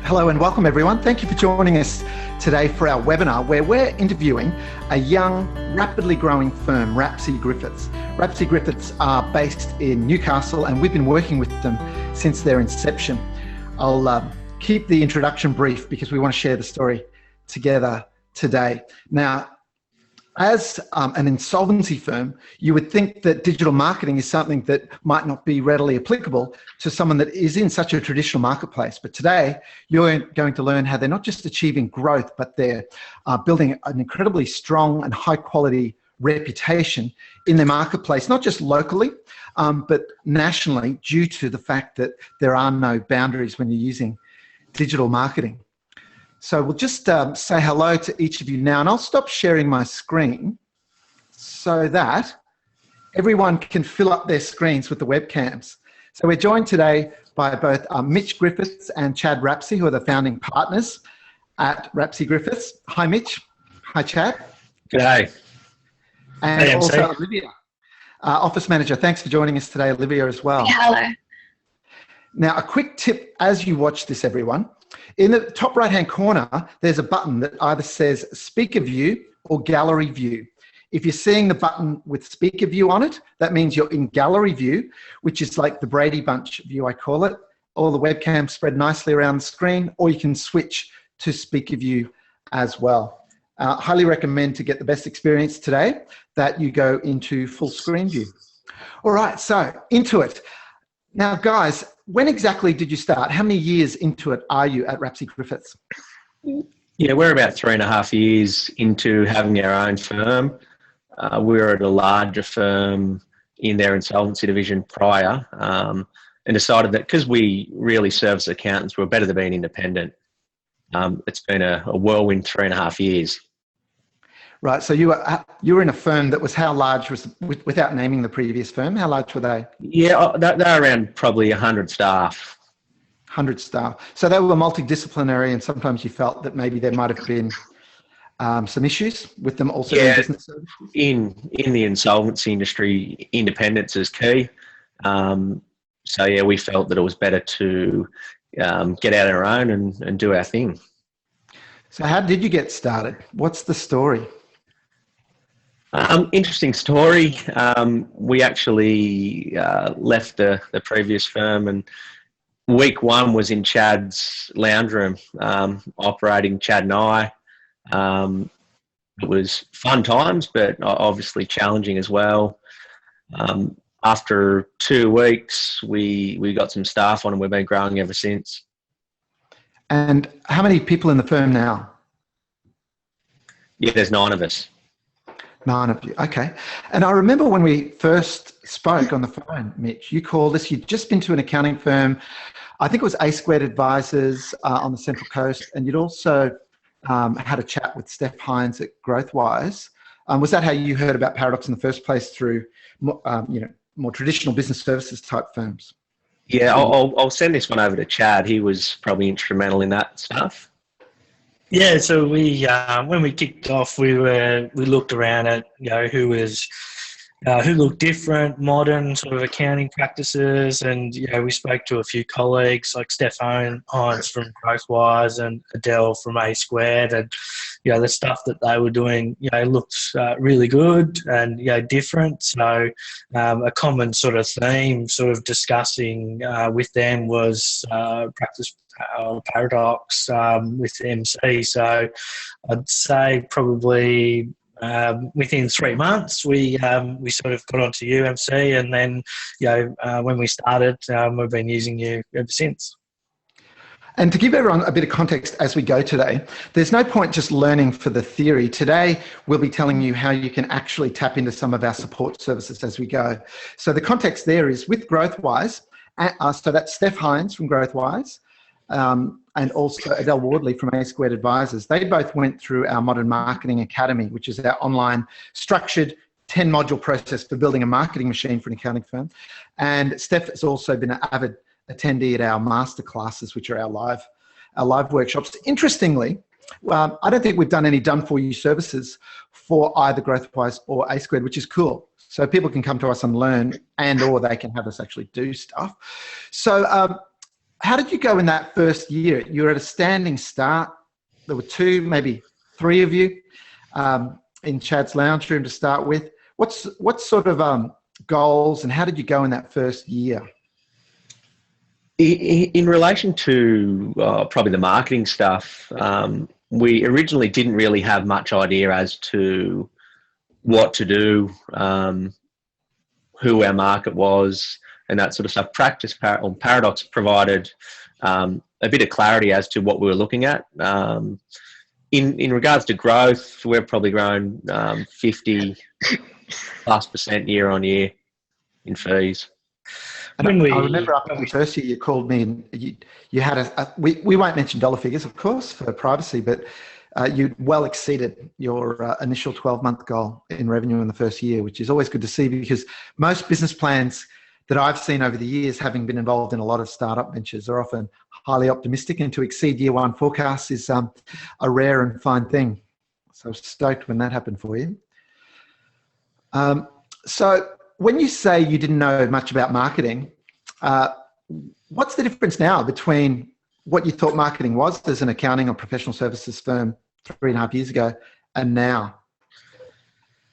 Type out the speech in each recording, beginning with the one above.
Hello and welcome everyone. Thank you for joining us today for our webinar where we're interviewing a young, rapidly growing firm, Rapsey Griffiths. Rapsey Griffiths are based in Newcastle and we've been working with them since their inception. I'll keep the introduction brief because we want to share the story together today. Now, as an insolvency firm, you would think that digital marketing is something that might not be readily applicable to someone that is in such a traditional marketplace. But today, you're going to learn how they're not just achieving growth, but they're building an incredibly strong and high quality reputation in their marketplace, not just locally, but nationally, due to the fact that there are no boundaries when you're using digital marketing. So we'll just say hello to each of you now, and I'll stop sharing my screen so that everyone can fill up their screens with the webcams. So we're joined today by both Mitch Griffiths and Chad Rapsey, who are the founding partners at Rapsey Griffiths. Hi, Mitch. Hi, Chad. G'day. And hey, also Olivia, office manager. Thanks for joining us today, Olivia, as well. Yeah, hello. Now, a quick tip as you watch this, everyone. In the top right-hand corner, there's a button that either says Speaker View or Gallery View. If you're seeing the button with Speaker View on it, that means you're in Gallery View, which is like the Brady Bunch view, I call it. All the webcams spread nicely around the screen, or you can switch to Speaker View as well. Highly recommend to get the best experience today that you go into full screen view. All right, so into it. Now, guys, when exactly did you start? How many years into it are you at Rapsey Griffiths? Yeah, we're about 3.5 years into having our own firm. We were at a larger firm in their insolvency division prior, and decided that because we really service accountants, we're better than being independent. It's been a whirlwind 3.5 years. Right, so you were in a firm that was how large, was without naming the previous firm, how large were they? Yeah, they're around probably 100 staff. 100 staff. So they were multidisciplinary, and sometimes you felt that maybe there might have been some issues with them also doing business services? In the insolvency industry, independence is key. So yeah, we felt that it was better to get out on our own and do our thing. So how did you get started? What's the story? Interesting story. We actually left the previous firm, and week one was in Chad's lounge room, operating Chad and I. It was fun times, but obviously challenging as well. After 2 weeks, we got some staff on, and we've been growing ever since. And how many people in the firm now? Yeah, there's 9 of us. 9 of you, okay. And I remember when we first spoke on the phone, Mitch, you called us, you'd just been to an accounting firm, I think it was A Squared Advisors on the Central Coast, and you'd also had a chat with Steph Hines at Growthwise. Was that how you heard about Paradox in the first place, through more traditional business services type firms? Yeah, I'll send this one over to Chad. He was probably instrumental in that stuff. Yeah, so we when we kicked off, we looked around at who looked different, modern sort of accounting practices, and we spoke to a few colleagues like Steph Hines from Growthwise and Adele from A Squared, and the stuff that they were doing looked really good and different. So a common sort of theme, sort of discussing with them was practice. Paradox with MC. So I'd say probably within 3 months we sort of got onto UMC, and then when we started, we've been using you ever since. And to give everyone a bit of context as we go today, there's no point just learning for the theory. Today, we'll be telling you how you can actually tap into some of our support services as we go. So the context there is with Growthwise, so that's Steph Hines from Growthwise, and also Adele Wardley from A Squared Advisors. They both went through our Modern Marketing Academy, which is our online structured 10-module process for building a marketing machine for an accounting firm. And Steph has also been an avid attendee at our master classes, which are our live workshops. Interestingly, I don't think we've done any done-for-you services for either Growthwise or A Squared, which is cool. So people can come to us and learn, and or they can have us actually do stuff. So how did you go in that first year? You were at a standing start. There were 2, maybe 3 of you in Chad's lounge room to start with. What sort of goals, and how did you go in that first year? In relation to probably the marketing stuff, we originally didn't really have much idea as to what to do, who our market was, and that sort of stuff. Paradox provided a bit of clarity as to what we were looking at. In regards to growth, we're probably grown 50+% year on year in fees. And I remember after the first year you called me and you had we won't mention dollar figures, of course, for privacy, but you well exceeded your initial 12-month goal in revenue in the first year, which is always good to see, because most business plans that I've seen over the years, having been involved in a lot of startup ventures, are often highly optimistic, and to exceed year 1 forecasts is a rare and fine thing. So I was stoked when that happened for you. So when you say you didn't know much about marketing, what's the difference now between what you thought marketing was as an accounting or professional services firm 3.5 years ago and now?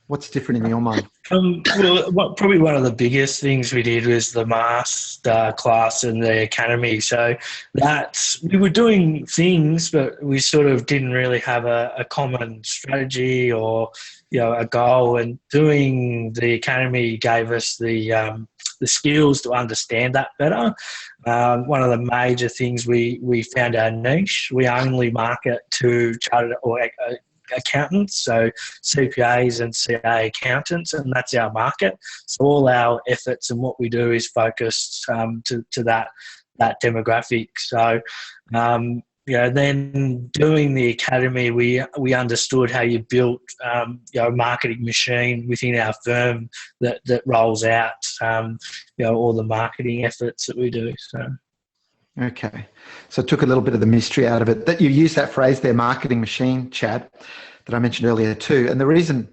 What's different in your mind? Probably one of the biggest things we did was the master class and the academy. So we were doing things, but we sort of didn't really have a common strategy or a goal. And doing the academy gave us the skills to understand that better. One of the major things we found our niche. We only market to chartered or accountants, so CPAs and CA accountants, and that's our market. So all our efforts and what we do is focused to that demographic. So then doing the academy, we understood how you built a marketing machine within our firm that rolls out all the marketing efforts that we do. So. Okay. So it took a little bit of the mystery out of it. That you used that phrase there, marketing machine, Chad, that I mentioned earlier too. And the reason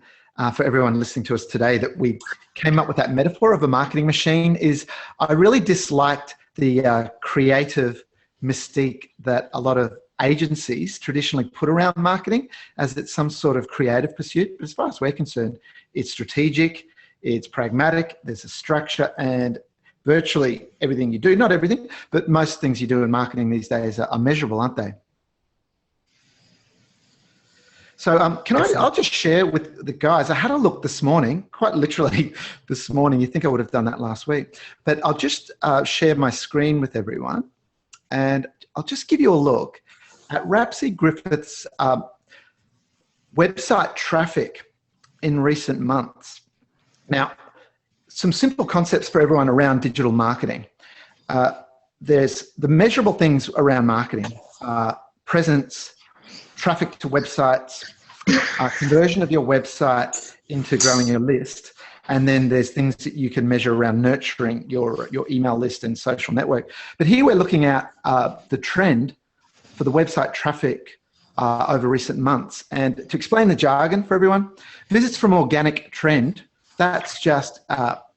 for everyone listening to us today that we came up with that metaphor of a marketing machine is I really disliked the creative mystique that a lot of agencies traditionally put around marketing, as it's some sort of creative pursuit. But as far as we're concerned, it's strategic, it's pragmatic, there's a structure, and virtually everything you do, not everything, but most things you do in marketing these days are measurable, aren't they? So I'll just share with the guys, I had a look this morning, quite literally this morning. You'd think I would have done that last week, but I'll just share my screen with everyone, and I'll just give you a look at Rapsey Griffiths' website traffic in recent months. Now, some simple concepts for everyone around digital marketing. There's the measurable things around marketing, presence, traffic to websites, conversion of your website into growing your list. And then there's things that you can measure around nurturing your email list and social network. But here we're looking at the trend for the website traffic over recent months. And to explain the jargon for everyone, visits from organic trend, that's just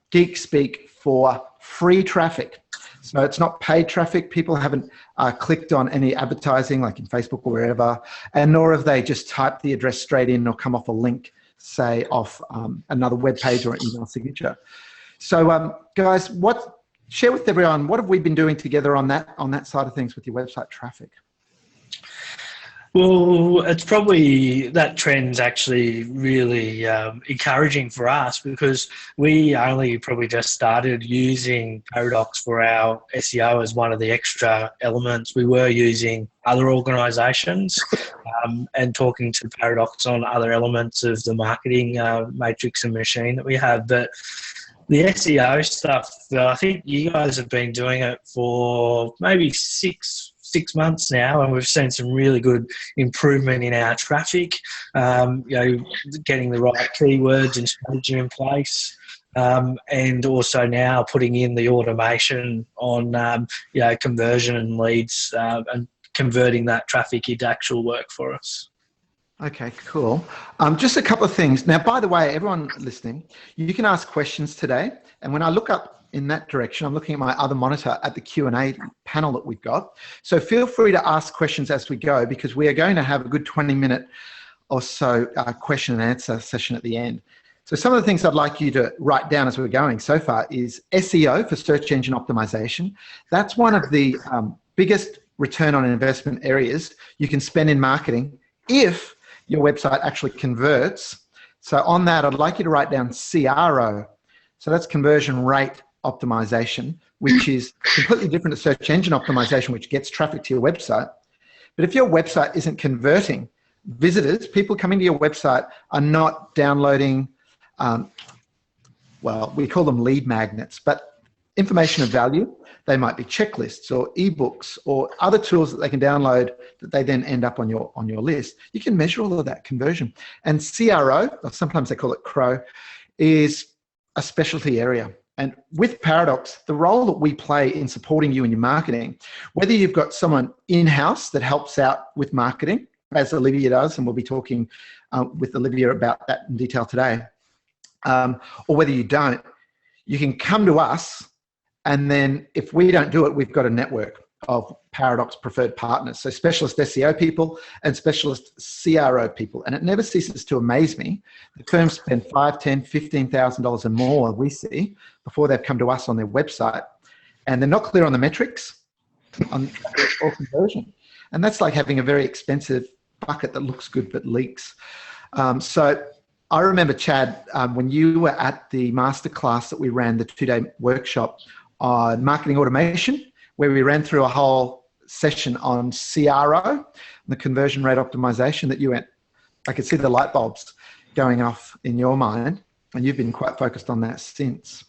geek speak for free traffic. So it's not paid traffic. People haven't clicked on any advertising like in Facebook or wherever, and nor have they just typed the address straight in or come off a link, say off another web page or an email signature. So guys, share with everyone, what have we been doing together on that side of things with your website traffic? Well, it's probably that trend's actually really encouraging for us, because we only probably just started using Paradox for our SEO as one of the extra elements. We were using other organisations and talking to Paradox on other elements of the marketing matrix and machine that we have. But the SEO stuff, I think you guys have been doing it for maybe six months now, and we've seen some really good improvement in our traffic, getting the right keywords and strategy in place, and also now putting in the automation on conversion and leads and converting that traffic into actual work for us. Okay, cool. Just a couple of things. Now, by the way, everyone listening, you can ask questions today. And when I look up in that direction. I'm looking at my other monitor at the Q&A panel that we've got. So feel free to ask questions as we go, because we are going to have a good 20-minute or so question and answer session at the end. So some of the things I'd like you to write down as we're going so far is SEO, for search engine optimization. That's one of the biggest return on investment areas you can spend in marketing if your website actually converts. So on that, I'd like you to write down CRO. So that's conversion rate optimization, which is completely different to search engine optimization, which gets traffic to your website. But if your website isn't converting, visitors, people coming to your website, are not downloading, well, we call them lead magnets, but information of value. They might be checklists or ebooks or other tools that they can download that they then end up on your list. You can measure all of that conversion. And CRO, or sometimes they call it CRO, is a specialty area. And with Paradox, the role that we play in supporting you in your marketing, whether you've got someone in-house that helps out with marketing, as Olivia does, and we'll be talking with Olivia about that in detail today, or whether you don't, you can come to us, and then if we don't do it, we've got a network of Paradox preferred partners. So specialist SEO people and specialist CRO people. And it never ceases to amaze me. The firms spend $5,000, $10,000, $15,000 and more, we see, before they've come to us on their website. And they're not clear on the metrics on or conversion. And that's like having a very expensive bucket that looks good but leaks. So I remember, Chad, when you were at the masterclass that we ran, the 2-day workshop on marketing automation, where we ran through a whole session on CRO, the conversion rate optimization, that you went, I could see the light bulbs going off in your mind, and you've been quite focused on that since.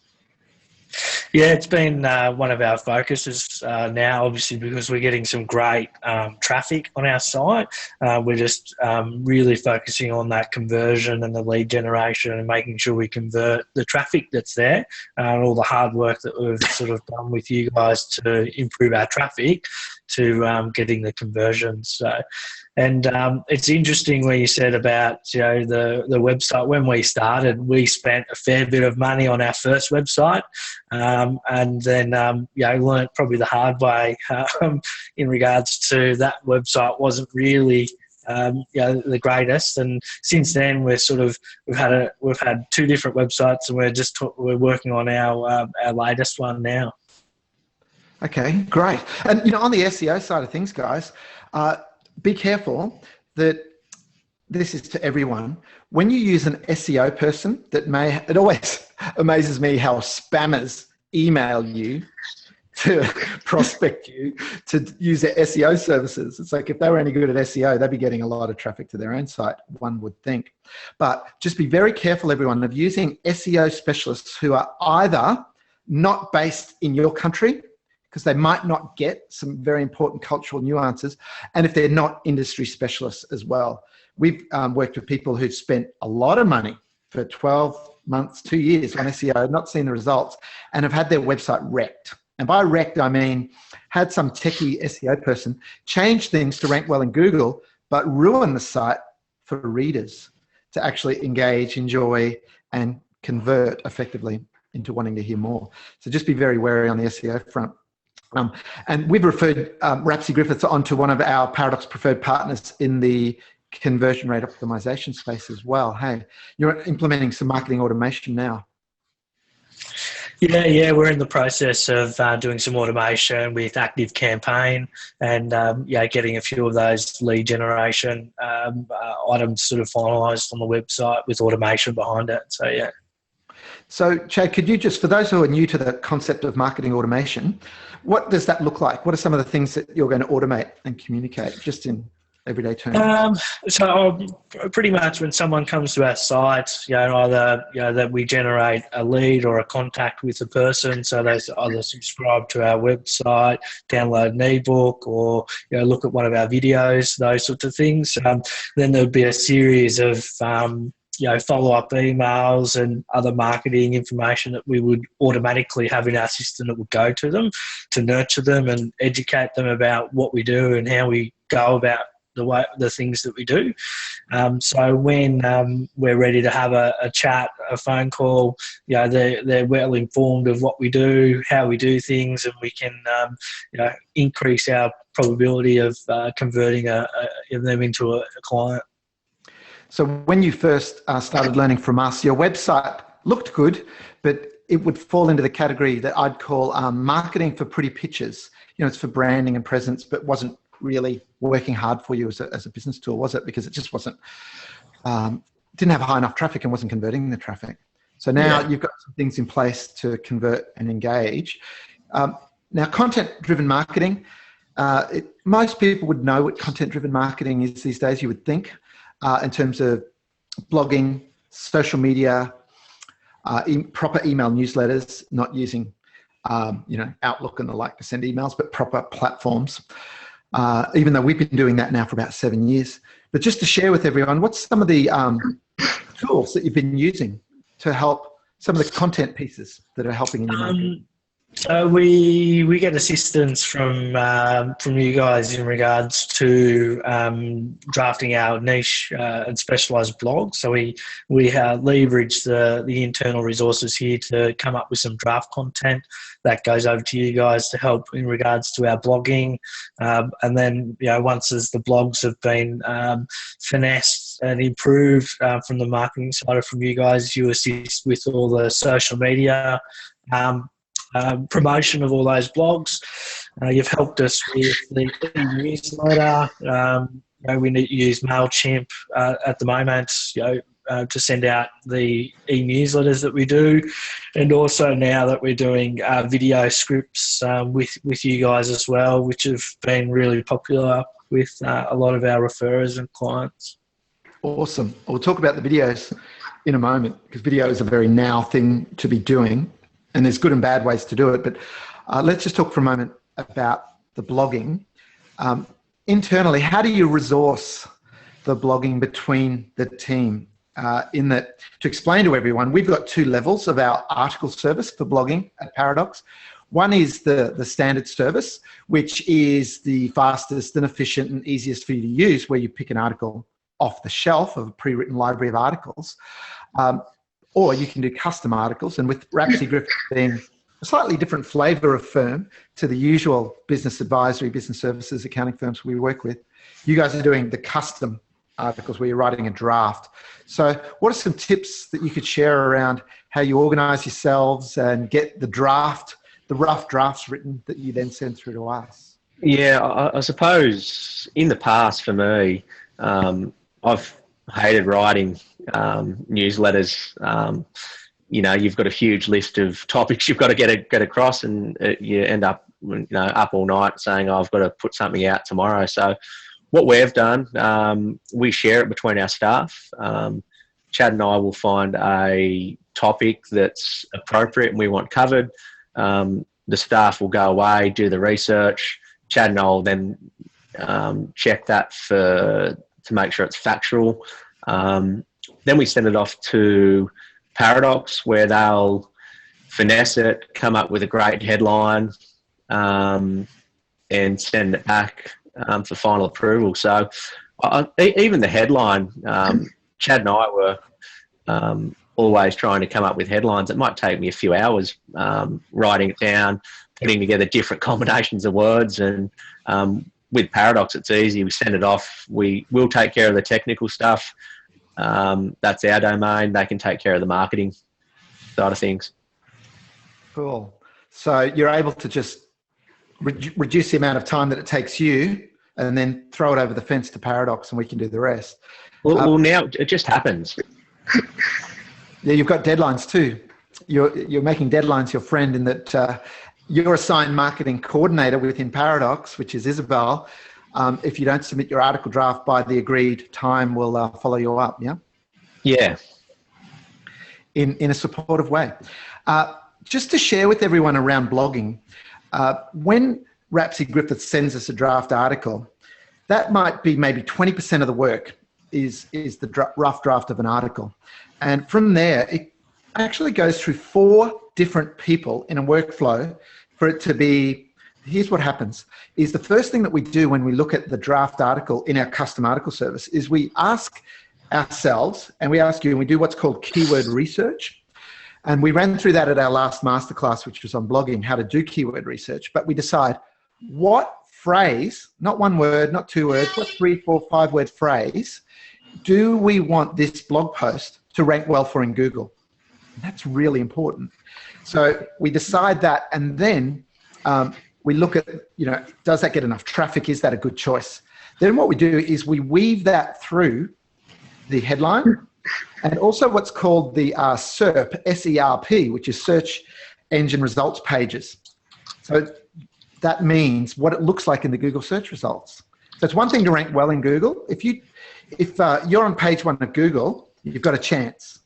Yeah, it's been one of our focuses now, obviously, because we're getting some great traffic on our site. We're just really focusing on that conversion and the lead generation and making sure we convert the traffic that's there, and all the hard work that we've sort of done with you guys to improve our traffic to getting the conversions. So, and it's interesting when you said about, the website. When we started, we spent a fair bit of money on our first website, and then learned probably the hard way in regards to that website wasn't really the greatest. And since then, we've had 2 different websites, and we're working on our latest one now. Okay, great. And on the SEO side of things, guys, be careful that this is to everyone. When you use an SEO person, it always amazes me how spammers email you to prospect you to use their SEO services. It's like if they were any good at SEO, they'd be getting a lot of traffic to their own site, one would think. But just be very careful, everyone, of using SEO specialists who are either not based in your country, because they might not get some very important cultural nuances, and if they're not industry specialists as well. We've worked with people who've spent a lot of money for 12 months, 2 years on SEO, not seen the results, and have had their website wrecked. And by wrecked, I mean had some techie SEO person change things to rank well in Google, but ruin the site for readers to actually engage, enjoy, and convert effectively into wanting to hear more. So just be very wary on the SEO front. And we've referred Rapsey Griffiths onto one of our Paradox preferred partners in the conversion rate optimization space as well. Hey, you're implementing some marketing automation now. Yeah, we're in the process of doing some automation with Active Campaign and getting a few of those lead generation items sort of finalised on the website with automation behind it. So yeah. So, Chad, could you just, for those who are new to the concept of marketing automation, what does that look like? What are some of the things that you're going to automate and communicate, just in everyday terms? So pretty much when someone comes to our site, either that we generate a lead or a contact with a person, so they either subscribe to our website, download an ebook, or look at one of our videos, those sorts of things. Then there would be a series of follow-up emails and other marketing information that we would automatically have in our system that would go to them to nurture them and educate them about what we do and how we go about the things that we do. So when we're ready to have a chat, a phone call, they're well informed of what we do, how we do things, and we can increase our probability of converting them into a client. So when you first started learning from us, your website looked good, but it would fall into the category that I'd call marketing for pretty pictures. It's for branding and presence, but wasn't really working hard for you as a business tool, was it? Because it just wasn't, didn't have high enough traffic and wasn't converting the traffic. So now you've got some things in place to convert and engage. Now, content-driven marketing, most people would know what content-driven marketing is these days, you would think, in terms of blogging, social media, proper email newsletters, not using, Outlook and the like to send emails, but proper platforms, even though we've been doing that now for about 7 years. But just to share with everyone, what's some of the tools that you've been using to help some of the content pieces that are helping in your marketing? So we get assistance from you guys in regards to drafting our niche and specialised blogs. So we leverage the internal resources here to come up with some draft content that goes over to you guys to help in regards to our blogging. And then once as the blogs have been finessed and improved from the marketing side or from you guys, you assist with all the social media. Promotion of all those blogs. You've helped us with the newsletter. We need to use MailChimp at the moment, to send out the e-newsletters that we do, and also now that we're doing video scripts with you guys as well, which have been really popular with a lot of our referrers and clients. Awesome. We'll talk about the videos in a moment, because video is a very now thing to be doing. And there's good and bad ways to do it. But let's just talk for a moment about the blogging. Internally, how do you resource the blogging between the team? In that, to explain to everyone, we've got 2 levels of our article service for blogging at Paradox. One is the standard service, which is the fastest and efficient and easiest for you to use, where you pick an article off the shelf of a pre-written library of articles. Or you can do custom articles. And with Rapsey Griffiths being a slightly different flavour of firm to the usual business advisory, business services, accounting firms we work with, you guys are doing the custom articles where you're writing a draft. So what are some tips that you could share around how you organise yourselves and get the rough drafts written that you then send through to us? Yeah, I suppose in the past for me, I've hated writing newsletters. You've got a huge list of topics you've got to get across, and you end up up all night saying, I've got to put something out tomorrow. So what we've done, we share it between our staff. Chad and I will find a topic that's appropriate and we want covered. The staff will go away, do the research. Chad and I will then check that to make sure it's factual. Then we send it off to Paradox, where they'll finesse it, come up with a great headline, and send it back for final approval. So even the headline, Chad and I were always trying to come up with headlines. It might take me a few hours writing it down, putting together different combinations of words. And with Paradox, it's easy. We send it off. We will take care of the technical stuff. That's our domain. They can take care of the marketing side of things. Cool. So you're able to just reduce the amount of time that it takes you and then throw it over the fence to Paradox and we can do the rest. Well, now it just happens. Yeah, you've got deadlines too. You're making deadlines your friend in that you're assigned marketing coordinator within Paradox, which is Isabel. If you don't submit your article draft by the agreed time, we'll follow you up, yeah? Yeah. In a supportive way. Just to share with everyone around blogging, when Rapsey Griffiths sends us a draft article, that might be maybe 20% of the work is the rough draft of an article. And from there, it actually goes through 4 different people in a workflow for it to be here's what happens, is the first thing that we do when we look at the draft article in our custom article service is we ask ourselves, and we ask you, and we do what's called keyword research. And we ran through that at our last masterclass, which was on blogging, how to do keyword research. But we decide what phrase, not one word, not two words, what 3, 4, 5 word phrase do we want this blog post to rank well for in Google? And that's really important. So we decide that, and then we look at, does that get enough traffic? Is that a good choice? Then what we do is we weave that through the headline and also what's called the SERP, S-E-R-P, which is search engine results pages. So that means what it looks like in the Google search results. So it's one thing to rank well in Google. If you're on page 1 of Google, you've got a chance.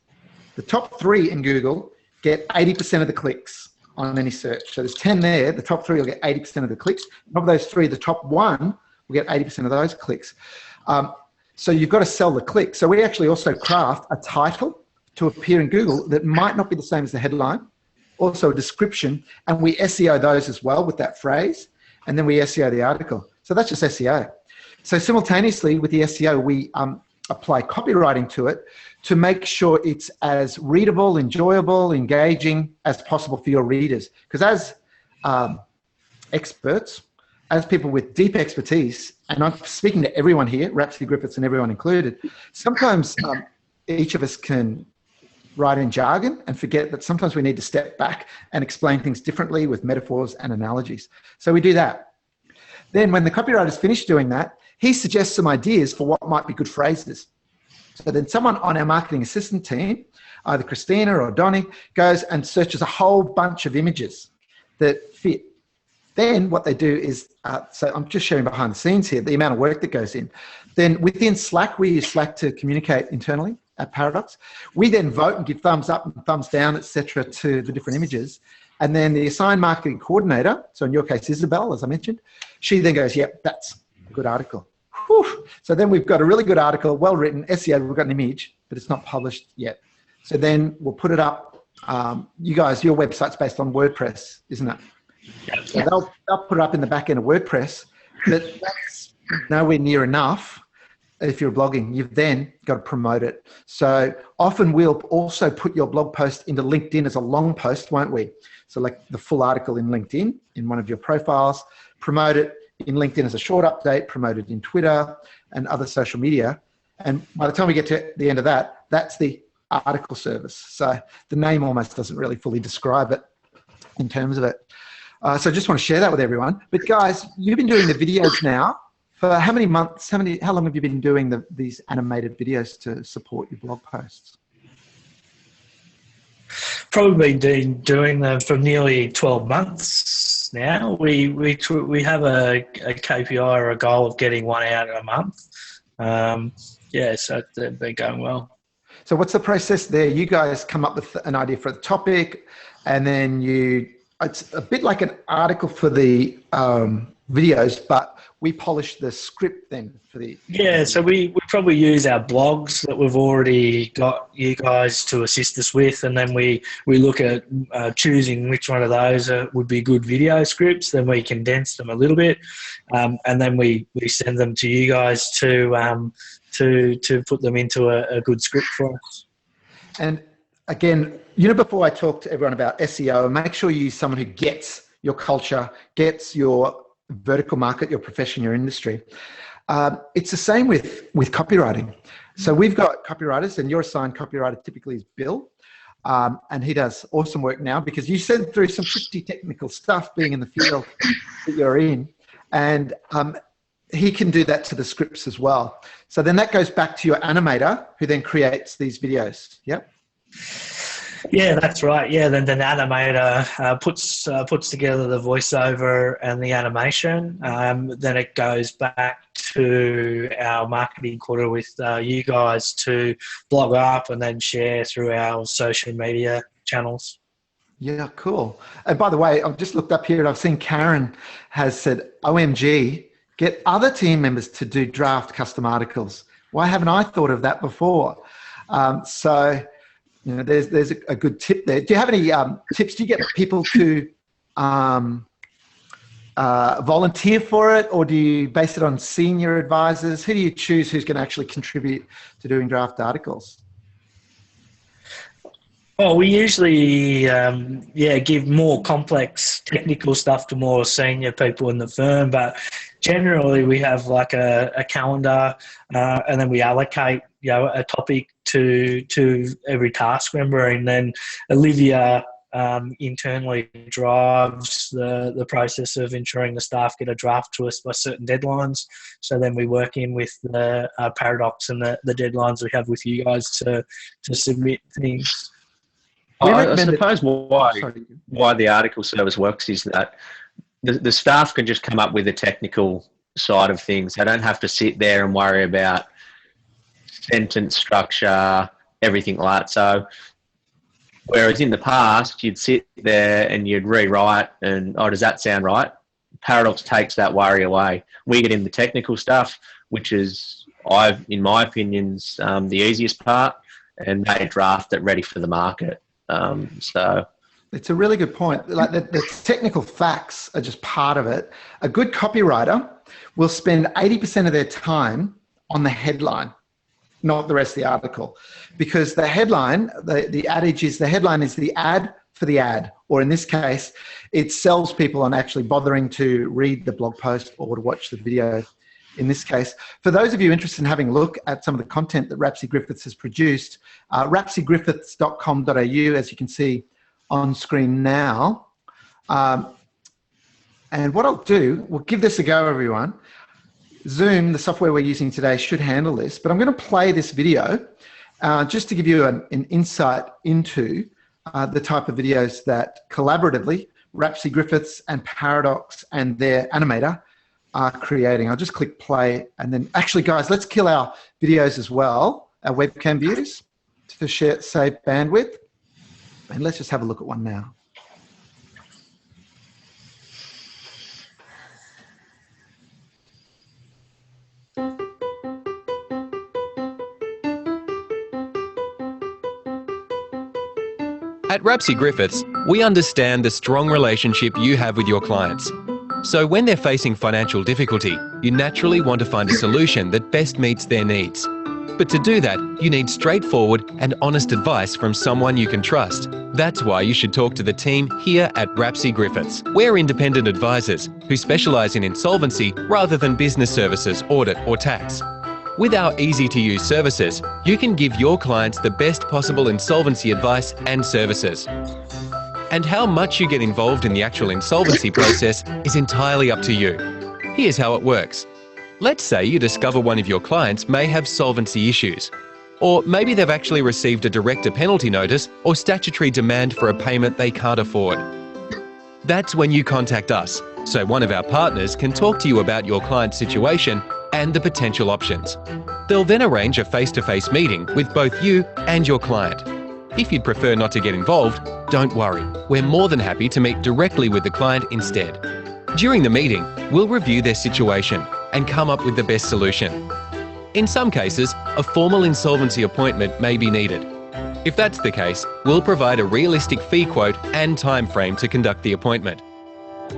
The top 3 in Google get 80% of the clicks on any search. So there's 10 there. The top 3 will get 80% of the clicks. Of those 3, the top 1 will get 80% of those clicks. So you've got to sell the click. So we actually also craft a title to appear in Google that might not be the same as the headline, also a description, and we SEO those as well with that phrase, and then we SEO the article. So that's just SEO. So simultaneously with the SEO, we apply copywriting to it to make sure it's as readable, enjoyable, engaging as possible for your readers. Because as experts, as people with deep expertise, and I'm speaking to everyone here, Rapsey Griffiths and everyone included, sometimes each of us can write in jargon and forget that sometimes we need to step back and explain things differently with metaphors and analogies. So we do that. Then when the copywriter's finished doing that, he suggests some ideas for what might be good phrases. So then someone on our marketing assistant team, either Christina or Donnie, goes and searches a whole bunch of images that fit. Then what they do is, so I'm just sharing behind the scenes here, the amount of work that goes in. Then within Slack, we use Slack to communicate internally at Paradox. We then vote and give thumbs up and thumbs down, etc., to the different images. And then the assigned marketing coordinator, so in your case, Isabel, as I mentioned, she then goes, yep, that's a good article. Whew. So then we've got a really good article, well written, SEO, we've got an image, but it's not published yet. So then we'll put it up. You guys, your website's based on WordPress, isn't it? Yep. So they'll put it up in the back end of WordPress, but that's nowhere near enough. If you're blogging, you've then got to promote it. So often we'll also put your blog post into LinkedIn as a long post, won't we? So like the full article in LinkedIn, in one of your profiles, promote it in LinkedIn as a short update, promote it in Twitter and other social media. And by the time we get to the end of that, that's the article service. So the name almost doesn't really fully describe it in terms of it. So I just want to share that with everyone. But guys, you've been doing the videos now for how many months? How long have you been doing these animated videos to support your blog posts? Probably been doing them for nearly 12 months now. We have a KPI or a goal of getting one out a month. So they've been going well. So what's the process there? You guys come up with an idea for the topic, and then it's a bit like an article for the videos, but we polish the script then for the... Yeah, so we probably use our blogs that we've already got you guys to assist us with, and then we look at choosing which one of those would be good video scripts. Then we condense them a little bit, and then we send them to you guys to put them into a good script for us. And again, before I talk to everyone about SEO, make sure you use someone who gets your culture, gets your vertical market, your profession, your industry. It's the same with copywriting. So we've got copywriters, and your assigned copywriter typically is Bill. And he does awesome work now because you sent through some pretty technical stuff being in the field that you're in. And he can do that to the scripts as well. So then that goes back to your animator who then creates these videos. Yep. Yeah, that's right. Yeah, then the animator puts together the voiceover and the animation. Then it goes back to our marketing quarter with you guys to blog up and then share through our social media channels. Yeah, cool. And by the way, I've just looked up here and I've seen Karen has said, OMG, get other team members to do draft custom articles. Why haven't I thought of that before? There's a good tip there. Do you have any tips? Do you get people to volunteer for it, or do you base it on senior advisors? Who do you choose who's going to actually contribute to doing draft articles? Well, we usually, give more complex technical stuff to more senior people in the firm, but generally we have like a calendar, and then we allocate, a topic to every task member, and then Olivia internally drives the process of ensuring the staff get a draft to us by certain deadlines. So then we work in with the Paradox and the deadlines we have with you guys to submit things. I suppose why the article service works is that the staff can just come up with the technical side of things. They don't have to sit there and worry about sentence structure, everything like that. So whereas in the past, you'd sit there and you'd rewrite and, does that sound right? Paradox takes that worry away. We get in the technical stuff, which is, in my opinions, the easiest part, and they draft it ready for the market. So it's a really good point. Like the technical facts are just part of it. A good copywriter will spend 80% of their time on the headline, not the rest of the article, because the headline, the adage is the headline is the ad for the ad, or in this case, it sells people on actually bothering to read the blog post or to watch the video. In this case, for those of you interested in having a look at some of the content that Rapsey Griffiths has produced, rapseygriffiths.com.au, as you can see on screen now. And what I'll do, we'll give this a go, everyone. Zoom, the software we're using today, should handle this, but I'm going to play this video just to give you an insight into the type of videos that collaboratively Rapsey Griffiths and Paradox and their animator are creating. I'll just click play, and then actually, guys, let's kill our videos as well, our webcam views, to save bandwidth, and let's just have a look at one now. At Rapsey Griffiths, we understand the strong relationship you have with your clients. So when they're facing financial difficulty, you naturally want to find a solution that best meets their needs. But to do that, you need straightforward and honest advice from someone you can trust. That's why you should talk to the team here at Rapsey Griffiths. We're independent advisors who specialise in insolvency rather than business services, audit or tax. With our easy-to-use services, you can give your clients the best possible insolvency advice and services. And how much you get involved in the actual insolvency process is entirely up to you. Here's how it works. Let's say you discover one of your clients may have solvency issues. Or maybe they've actually received a director penalty notice or statutory demand for a payment they can't afford. That's when you contact us, so one of our partners can talk to you about your client's situation and the potential options. They'll then arrange a face-to-face meeting with both you and your client. If you'd prefer not to get involved, don't worry. We're more than happy to meet directly with the client instead. During the meeting, we'll review their situation and come up with the best solution. In some cases, a formal insolvency appointment may be needed. If that's the case, we'll provide a realistic fee quote and time frame to conduct the appointment.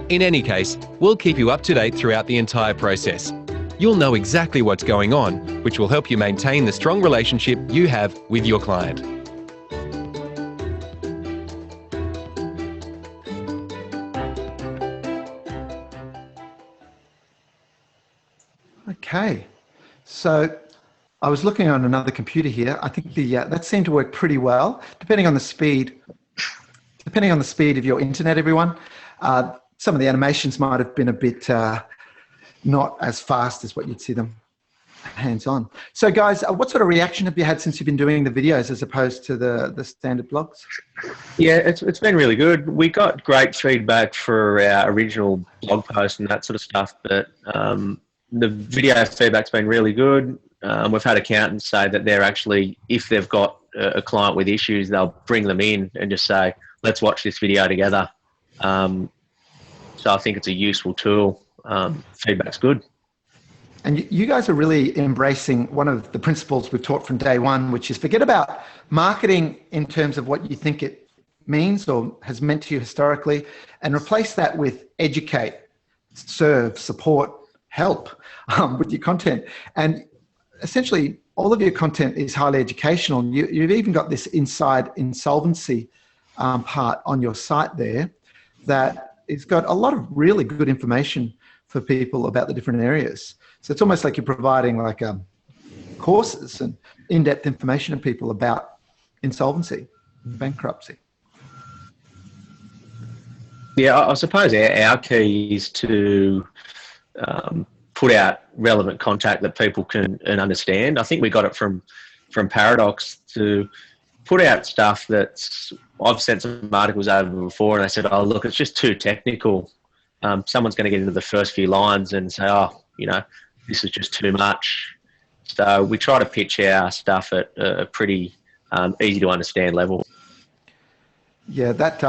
In any case, we'll keep you up to date throughout the entire process. You'll know exactly what's going on, which will help you maintain the strong relationship you have with your client. Okay, so I was looking on another computer here. I think that seemed to work pretty well, depending on the speed. Depending on the speed of your internet, everyone. Some of the animations might have been a bit not as fast as what you'd see them hands-on. So, guys, what sort of reaction have you had since you've been doing the videos as opposed to the standard blogs? Yeah, it's been really good. We got great feedback for our original blog post and that sort of stuff, but the video feedback's been really good. We've had accountants say that they're actually, if they've got a client with issues, they'll bring them in and just say, let's watch this video together. So I think it's a useful tool. Feedback's good. And you guys are really embracing one of the principles we've taught from day one, which is forget about marketing in terms of what you think it means or has meant to you historically, and replace that with educate. serve, support, help with your content. And essentially, all of your content is highly educational. You've even got this inside insolvency part on your site there that it's got a lot of really good information for people about the different areas. So it's almost like you're providing like courses and in-depth information to people about insolvency, bankruptcy. Yeah, I suppose our key is to put out relevant content that people can understand. I think we got it from Paradox to put out stuff that's, I've sent some articles over before and they said, oh, look, it's just too technical. Someone's going to get into the first few lines and say, oh, you know, this is just too much. So we try to pitch our stuff at a pretty easy to understand level. Yeah, that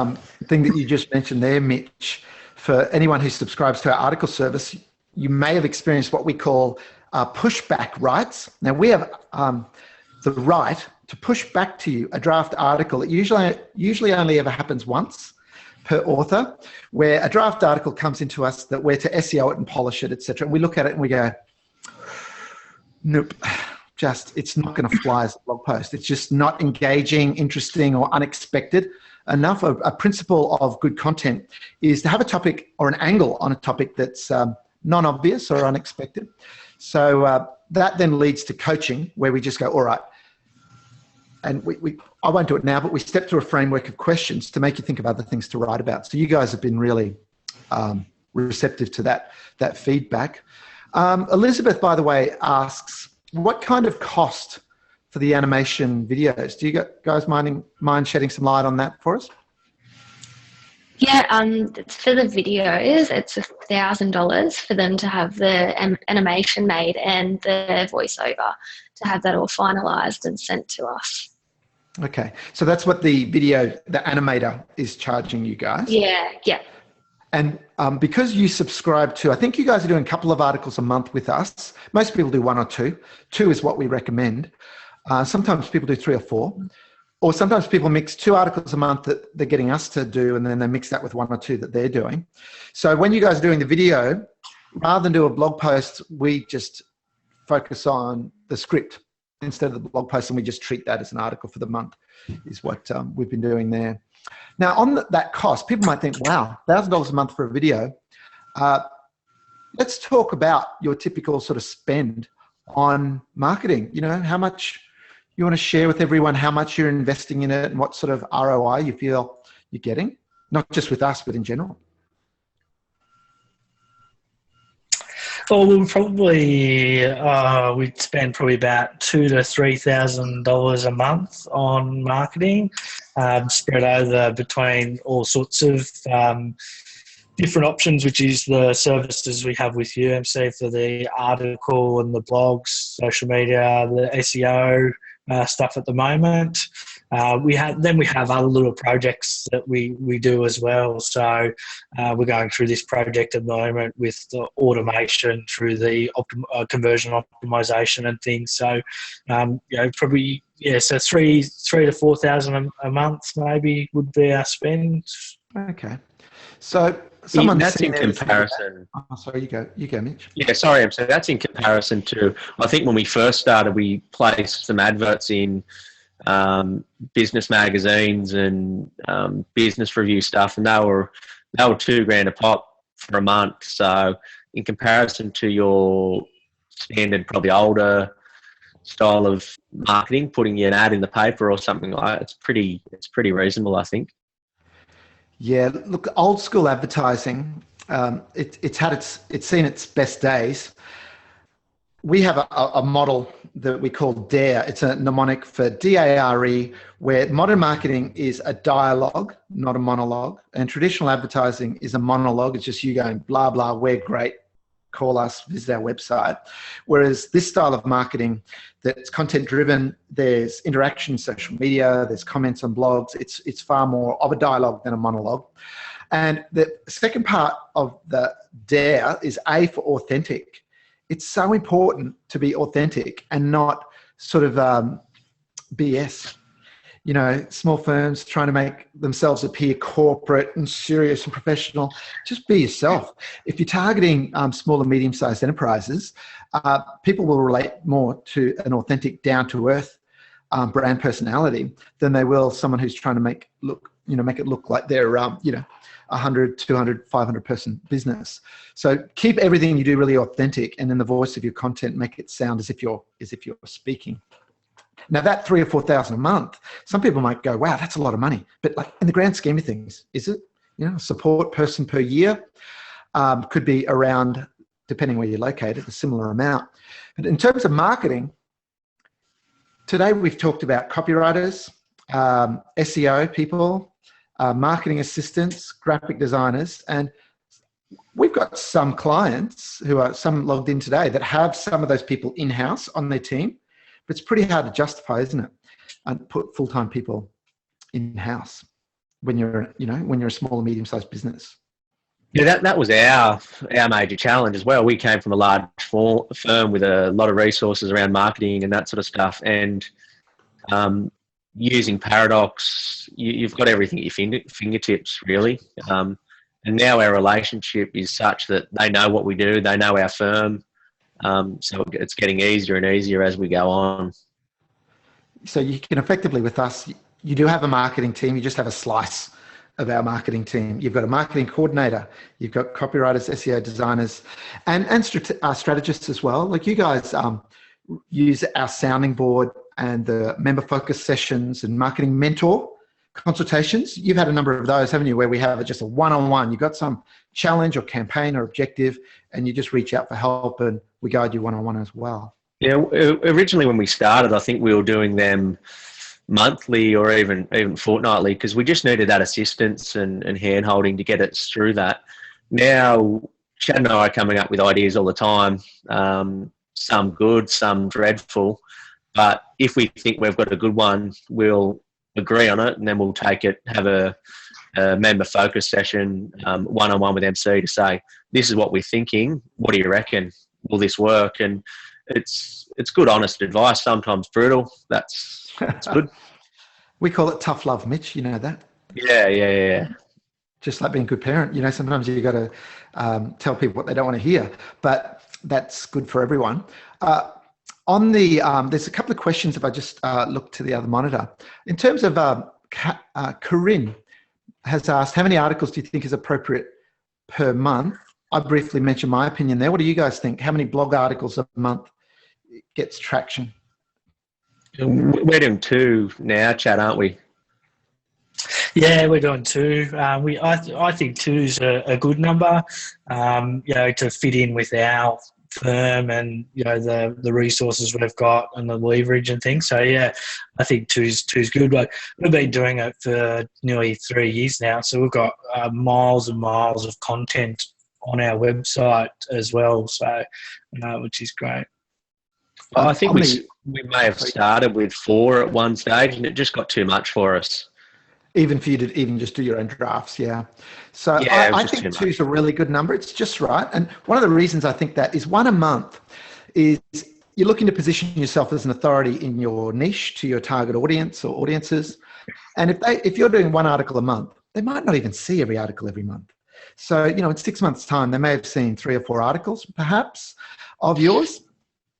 thing that you just mentioned there, Mitch, for anyone who subscribes to our article service, you may have experienced what we call pushback rights. Now, we have the right to push back to you a draft article. It usually only ever happens once per author, where a draft article comes into us that we're to SEO it and polish it, etc. And we look at it and we go, nope, it's not going to fly as a blog post. It's just not engaging, interesting, or unexpected enough. A principle of good content is to have a topic or an angle on a topic that's non-obvious or unexpected. So that then leads to coaching, where we just go, all right, and I won't do it now, but we step through a framework of questions to make you think of other things to write about. So you guys have been really receptive to that feedback. Elizabeth, by the way, asks, what kind of cost for the animation videos? Do you guys mind shedding some light on that for us? Yeah, for the videos, it's $1,000 for them to have the animation made and the voiceover to have that all finalised and sent to us. Okay, so that's what the animator is charging you guys? Yeah. And because you subscribe to, I think you guys are doing a couple of articles a month with us. Most people do 1 or 2. 2 is what we recommend. Sometimes people do 3 or 4. Or sometimes people mix 2 articles a month that they're getting us to do, and then they mix that with 1 or 2 that they're doing. So when you guys are doing the video, rather than do a blog post, we just focus on the script instead of the blog post, and we just treat that as an article for the month, is what we've been doing there. Now, on that cost, people might think, wow, $1,000 a month for a video. Let's talk about your typical sort of spend on marketing. You know, how much you want to share with everyone, how much you're investing in it and what sort of ROI you feel you're getting, not just with us, but in general. Well, we'd spend probably about $2,000 to $3,000 a month on marketing, spread over between all sorts of different options, which is the services we have with UMC for the article and the blogs, social media, the SEO stuff at the moment. We have other little projects that we do as well. So we're going through this project at the moment with the automation through the conversion optimization and things. So probably so $3,000 to $4,000 a month maybe would be our spend. Okay, so that's in comparison. Oh, sorry, you go, Mitch. Yeah, sorry. So that's in comparison to, I think when we first started, we placed some adverts in business magazines and business review stuff, and they were $2,000 a pop for a month. So in comparison to your standard, probably older style of marketing, putting an ad in the paper or something like that, it's pretty reasonable, I think. Yeah, look, old school advertising, it's seen its best days. We have a model that we call DARE. It's a mnemonic for DARE, where modern marketing is a dialogue, not a monologue, and traditional advertising is a monologue. It's just you going, blah, blah, we're great, call us, visit our website. Whereas this style of marketing that's content driven, there's interaction in social media, there's comments on blogs, it's far more of a dialogue than a monologue. And the second part of the DARE is A for authentic. It's so important to be authentic and not sort of BS. small firms trying to make themselves appear corporate and serious and professional. Just be yourself. If you're targeting small and medium-sized enterprises, people will relate more to an authentic, down-to-earth brand personality than they will someone who's trying to make it look like they're 100, 200, 500 person business. So keep everything you do really authentic, and then the voice of your content, make it sound as if you're speaking. Now that 3,000 or 4,000 a month, some people might go, wow, that's a lot of money. But like in the grand scheme of things, is it? Support person per year could be around, depending where you're located, a similar amount. But in terms of marketing, today we've talked about copywriters, SEO people, marketing assistants, graphic designers, and we've got some clients who are some logged in today that have some of those people in-house on their team. But it's pretty hard to justify, isn't it? And put full-time people in-house when you're a small and medium-sized business. Yeah, that was our major challenge as well. We came from a large firm with a lot of resources around marketing and that sort of stuff. And using Paradox, you've got everything at your fingertips, really. And now our relationship is such that they know what we do, they know our firm. So it's getting easier and easier as we go on. So you can effectively, with us, you do have a marketing team. You just have a slice of our marketing team. You've got a marketing coordinator. You've got copywriters, SEO designers, and strategists as well. Like you guys use our sounding board and the member focus sessions and marketing mentor consultations. You've had a number of those, haven't you, where we have just a one-on-one. You've got some challenge or campaign or objective, and you just reach out for help, and we guide you one-on-one as well. Yeah, originally when we started, I think we were doing them monthly or even fortnightly, because we just needed that assistance and hand-holding to get us through that. Now, Chad and I are coming up with ideas all the time, some good, some dreadful, but if we think we've got a good one, we'll agree on it, and then we'll take it, have a member focus session, one-on-one with MC to say, this is what we're thinking. What do you reckon? Will this work? And it's good, honest advice, sometimes brutal. That's good. We call it tough love, Mitch. You know that? Yeah. Just like being a good parent. Sometimes you got to tell people what they don't want to hear, but that's good for everyone. There's a couple of questions if I just look to the other monitor. In terms of Corinne has asked, how many articles do you think is appropriate per month? I briefly mentioned my opinion there. What do you guys think? How many blog articles a month gets traction? We're doing 2 now, Chad, aren't we? Yeah, we're doing 2. I think 2 is a good number, to fit in with our firm and the resources we've got and the leverage and things. So yeah, I think 2 is good. But we've been doing it for nearly 3 years now, so we've got miles and miles of content on our website as well. So which is great. I think we may have started with 4 at one stage, and it just got too much for us. Even for you to even just do your own drafts, yeah. So yeah, I think 2 is a really good number. It's just right. And one of the reasons I think that is 1 a month is you're looking to position yourself as an authority in your niche to your target audience or audiences. And if you're doing 1 article a month, they might not even see every article every month. So, in 6 months' time, they may have seen 3 or 4 articles, perhaps, of yours.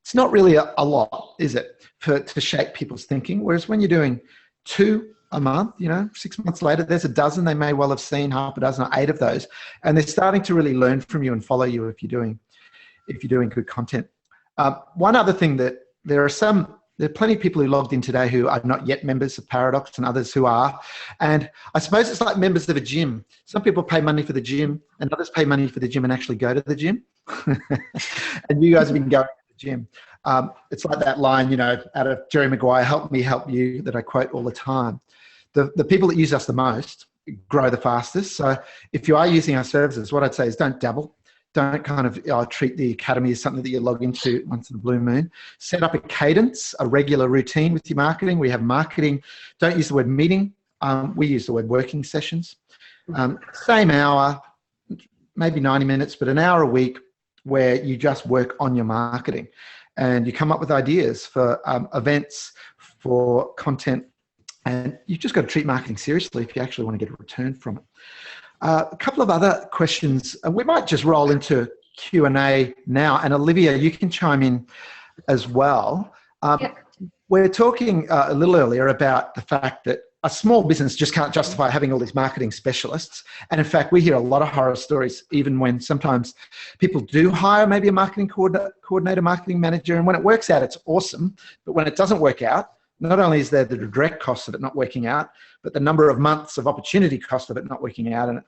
It's not really a lot, is it, to shape people's thinking? Whereas when you're doing 2 a month, 6 months later, there's a dozen. They may well have seen half a dozen or 8 of those, and they're starting to really learn from you and follow you if you're doing good content. One other thing that there are plenty of people who logged in today who are not yet members of Paradox, and others who are. And I suppose it's like members of a gym. Some people pay money for the gym, and others pay money for the gym and actually go to the gym. And you guys have been going to the gym. It's like that line, out of Jerry Maguire, "Help me, help you," that I quote all the time. The people that use us the most grow the fastest. So if you are using our services, what I'd say is don't dabble. Don't kind of treat the academy as something that you log into once in a blue moon. Set up a cadence, a regular routine with your marketing. We have marketing. Don't use the word meeting. We use the word working sessions. Same hour, maybe 90 minutes, but an hour a week where you just work on your marketing. And you come up with ideas for events, for content, And you've just got to treat marketing seriously if you actually want to get a return from it. A couple of other questions. We might just roll into Q&A now. And Olivia, you can chime in as well. Yep. We're talking a little earlier about the fact that a small business just can't justify having all these marketing specialists. And in fact, we hear a lot of horror stories, even when sometimes people do hire maybe a marketing coordinator, marketing manager. And when it works out, it's awesome. But when it doesn't work out, not only is there the direct cost of it not working out, but the number of months of opportunity cost of it not working out. And it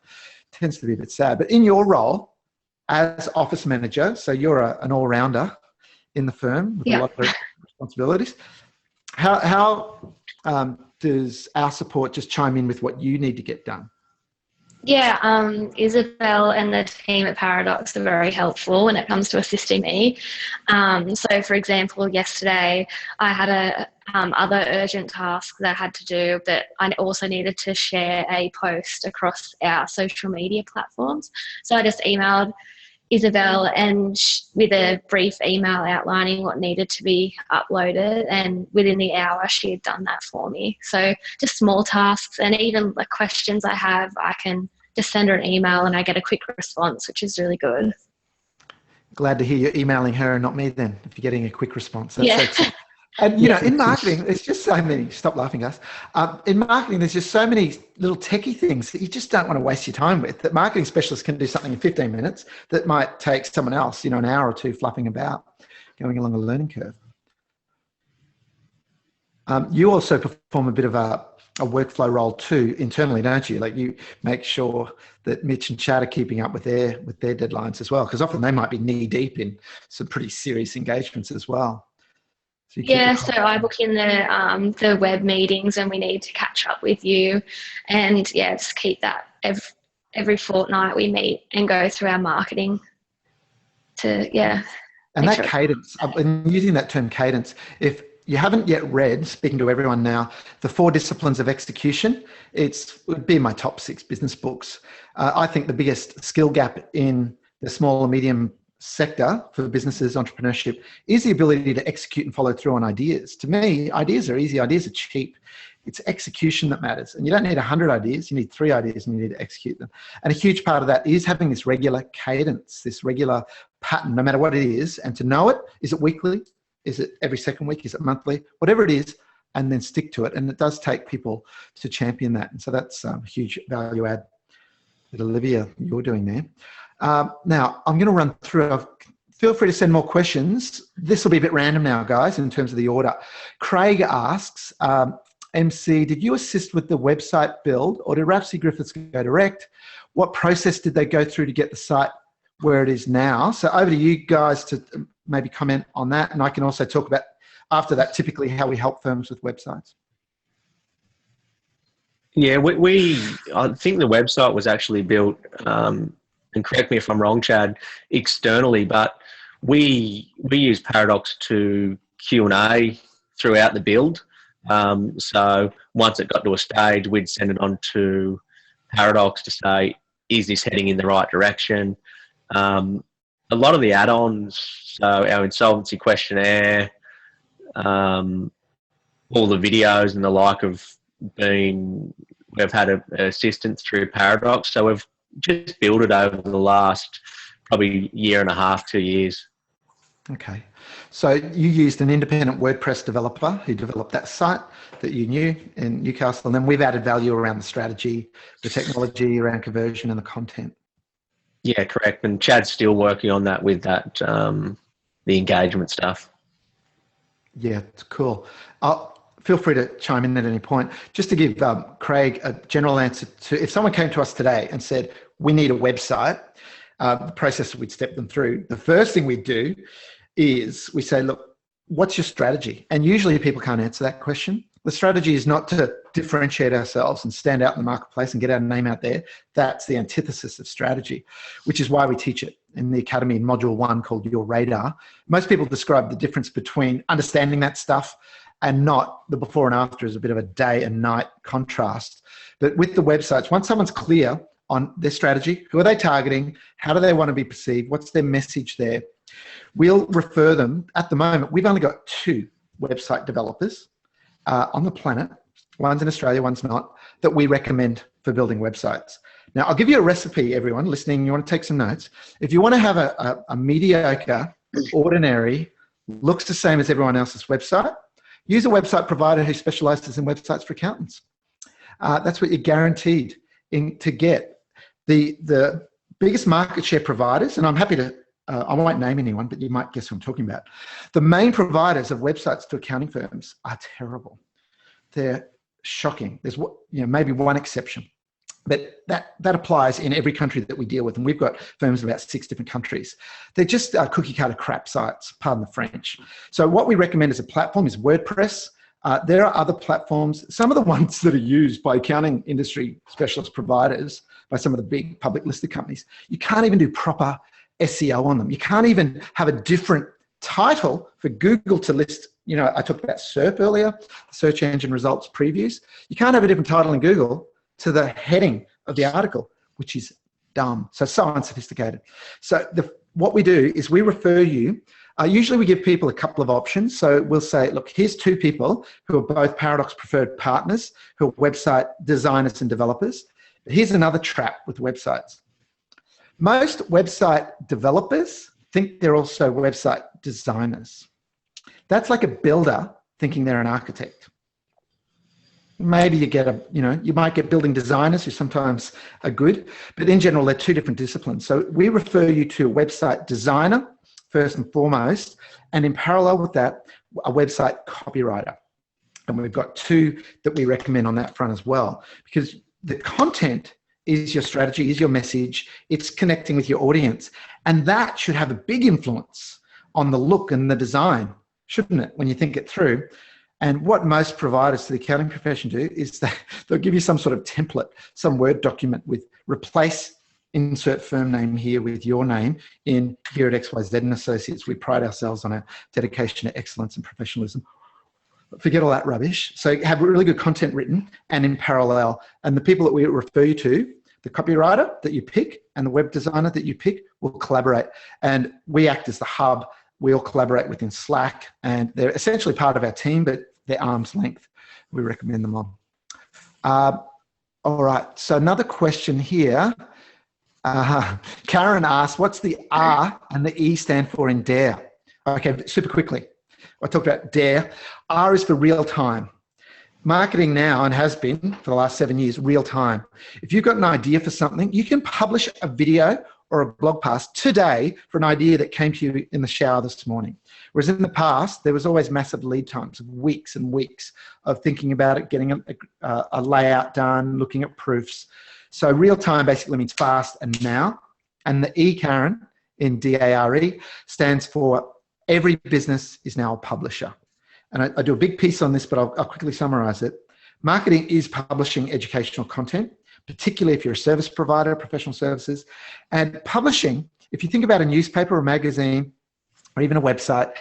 tends to be a bit sad. But in your role as office manager, so you're an all-rounder in the firm with a lot of responsibilities. How does our support just chime in with what you need to get done? Yeah, Isabel and the team at Paradox are very helpful when it comes to assisting me. So, for example, yesterday I had other urgent tasks that I had to do, but I also needed to share a post across our social media platforms. So I just emailed Isabel and with a brief email outlining what needed to be uploaded, and within the hour she had done that for me. So just small tasks, and even the questions I have, I can just send her an email and I get a quick response, which is really good. Glad to hear you're emailing her and not me then, if you're getting a quick response. That's And, you know, in marketing, there's just so many, stop laughing, guys. In marketing, there's just so many little techie things that you just don't want to waste your time with, that marketing specialists can do something in 15 minutes that might take someone else, you know, an hour or two fluffing about, going along a learning curve. You also perform a bit of a workflow role too internally, don't you? Like, you make sure that Mitch and Chad are keeping up with their deadlines as well, because often they might be knee deep in some pretty serious engagements as well. So I book in the web meetings and we need to catch up with you, and just keep that every fortnight we meet and go through our marketing to And that cadence, I've been using that term cadence. If you haven't yet read, speaking to everyone now, The 4 Disciplines of Execution, it would be in my top 6 business books. I think the biggest skill gap in the small and medium sector for businesses, entrepreneurship, is the ability to execute and follow through on ideas. To me, ideas are easy, ideas are cheap. It's execution that matters. And you don't need 100 ideas, you need 3 ideas and you need to execute them. And a huge part of that is having this regular cadence, this regular pattern, no matter what it is. And to know it, is it weekly? Is it every second week? Is it monthly? Whatever it is, and then stick to it. And it does take people to champion that. And so that's a huge value add that Olivia, you're doing there. Now, I'm going to run through. Feel free to send more questions. This will be a bit random now, guys, in terms of the order. Craig asks, MC, did you assist with the website build, or did Rapsey Griffiths go direct? What process did they go through to get the site where it is now? So over to you guys to maybe comment on that. And I can also talk about, after that, typically how we help firms with websites. Yeah, I think the website was actually built, and correct me if I'm wrong, Chad, externally, but we use Paradox to Q&A throughout the build. So once it got to a stage, we'd send it on to Paradox to say, is this heading in the right direction? A lot of the add-ons, so our insolvency questionnaire, all the videos and the like we've had an assistance through Paradox. So we've just built it over the last probably year and a half, 2 years. Okay. So you used an independent WordPress developer who developed that site that you knew in Newcastle, and then we've added value around the strategy, the technology, around conversion and the content. Yeah, correct. And Chad's still working on that with that, the engagement stuff. Yeah, it's cool. Feel free to chime in at any point. Just to give Craig a general answer to, if someone came to us today and said, we need a website, the process that we'd step them through, the first thing we'd do is we say, look, what's your strategy? And usually people can't answer that question. The strategy is not to differentiate ourselves and stand out in the marketplace and get our name out there. That's the antithesis of strategy, which is why we teach it in the academy in module 1 called Your Radar. Most people describe the difference between understanding that stuff and not the before and after as a bit of a day and night contrast. But with the websites, once someone's clear on their strategy, who are they targeting, how do they want to be perceived, what's their message there, we'll refer them. At the moment, we've only got 2 website developers on the planet, one's in Australia, one's not, that we recommend for building websites. Now, I'll give you a recipe, everyone listening. You want to take some notes. If you want to have a mediocre, ordinary, looks the same as everyone else's website, use a website provider who specializes in websites for accountants. That's what you're guaranteed to get. The biggest market share providers, and I'm happy to, I won't name anyone, but you might guess who I'm talking about. The main providers of websites to accounting firms are terrible. They're shocking. There's maybe one exception, but that applies in every country that we deal with, and we've got firms in about 6 different countries. They're just cookie cutter crap sites, pardon the French. So what we recommend as a platform is WordPress. There are other platforms, some of the ones that are used by accounting industry specialist providers, by some of the big public listed companies. You can't even do proper SEO on them. You can't even have a different title for Google to list. I talked about SERP earlier, search engine results previews. You can't have a different title in Google to the heading of the article, which is dumb. So unsophisticated. So what we do is we refer you. Usually we give people a couple of options. So we'll say, look, here's 2 people who are both Paradox preferred partners, who are website designers and developers. But here's another trap with websites. Most website developers think they're also website designers. That's like a builder thinking they're an architect. Maybe you might get building designers who sometimes are good, but in general, they're 2 different disciplines. So we refer you to a website designer first and foremost, and in parallel with that, a website copywriter. And we've got 2 that we recommend on that front as well, because the content is your strategy, is your message, it's connecting with your audience. And that should have a big influence on the look and the design, shouldn't it, when you think it through? And what most providers to the accounting profession do is they'll give you some sort of template, some Word document with replace, insert firm name here with your name in here at XYZ and Associates. We pride ourselves on our dedication to excellence and professionalism. Forget all that rubbish. So have really good content written and in parallel. And the people that we refer you to, the copywriter that you pick and the web designer that you pick will collaborate. And we act as the hub. We all collaborate within Slack, and they're essentially part of our team, but they're arm's length. We recommend them on. All right, so another question here. Karen asked, what's the R and the E stand for in DARE? Okay, super quickly. I talked about DARE. R is for real time. Marketing now, and has been for the last 7 years, real time. If you've got an idea for something, you can publish a video or a blog post today for an idea that came to you in the shower this morning. Whereas in the past, there was always massive lead times of weeks and weeks of thinking about it, getting a layout done, looking at proofs. So real time basically means fast and now. And the E, Karen, in DARE, stands for every business is now a publisher. And I do a big piece on this, but I'll quickly summarize it. Marketing is publishing educational content, particularly if you're a service provider, professional services. And publishing, if you think about a newspaper or magazine or even a website,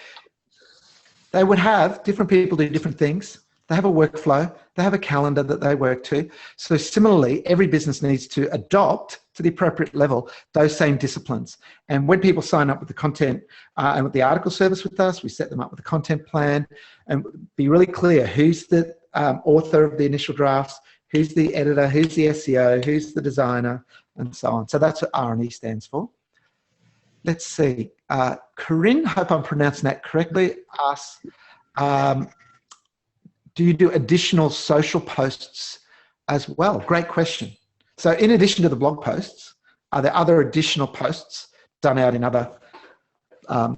they would have different people do different things. They have a workflow. They have a calendar that they work to. So similarly, every business needs to adopt to the appropriate level those same disciplines. And when people sign up with the content and with the article service with us, we set them up with a content plan and be really clear who's the author of the initial drafts, who's the editor, who's the SEO, who's the designer, and so on. So that's what R&E stands for. Let's see. Corinne, hope I'm pronouncing that correctly, asks, do you do additional social posts as well? Great question. So in addition to the blog posts, are there other additional posts done out in other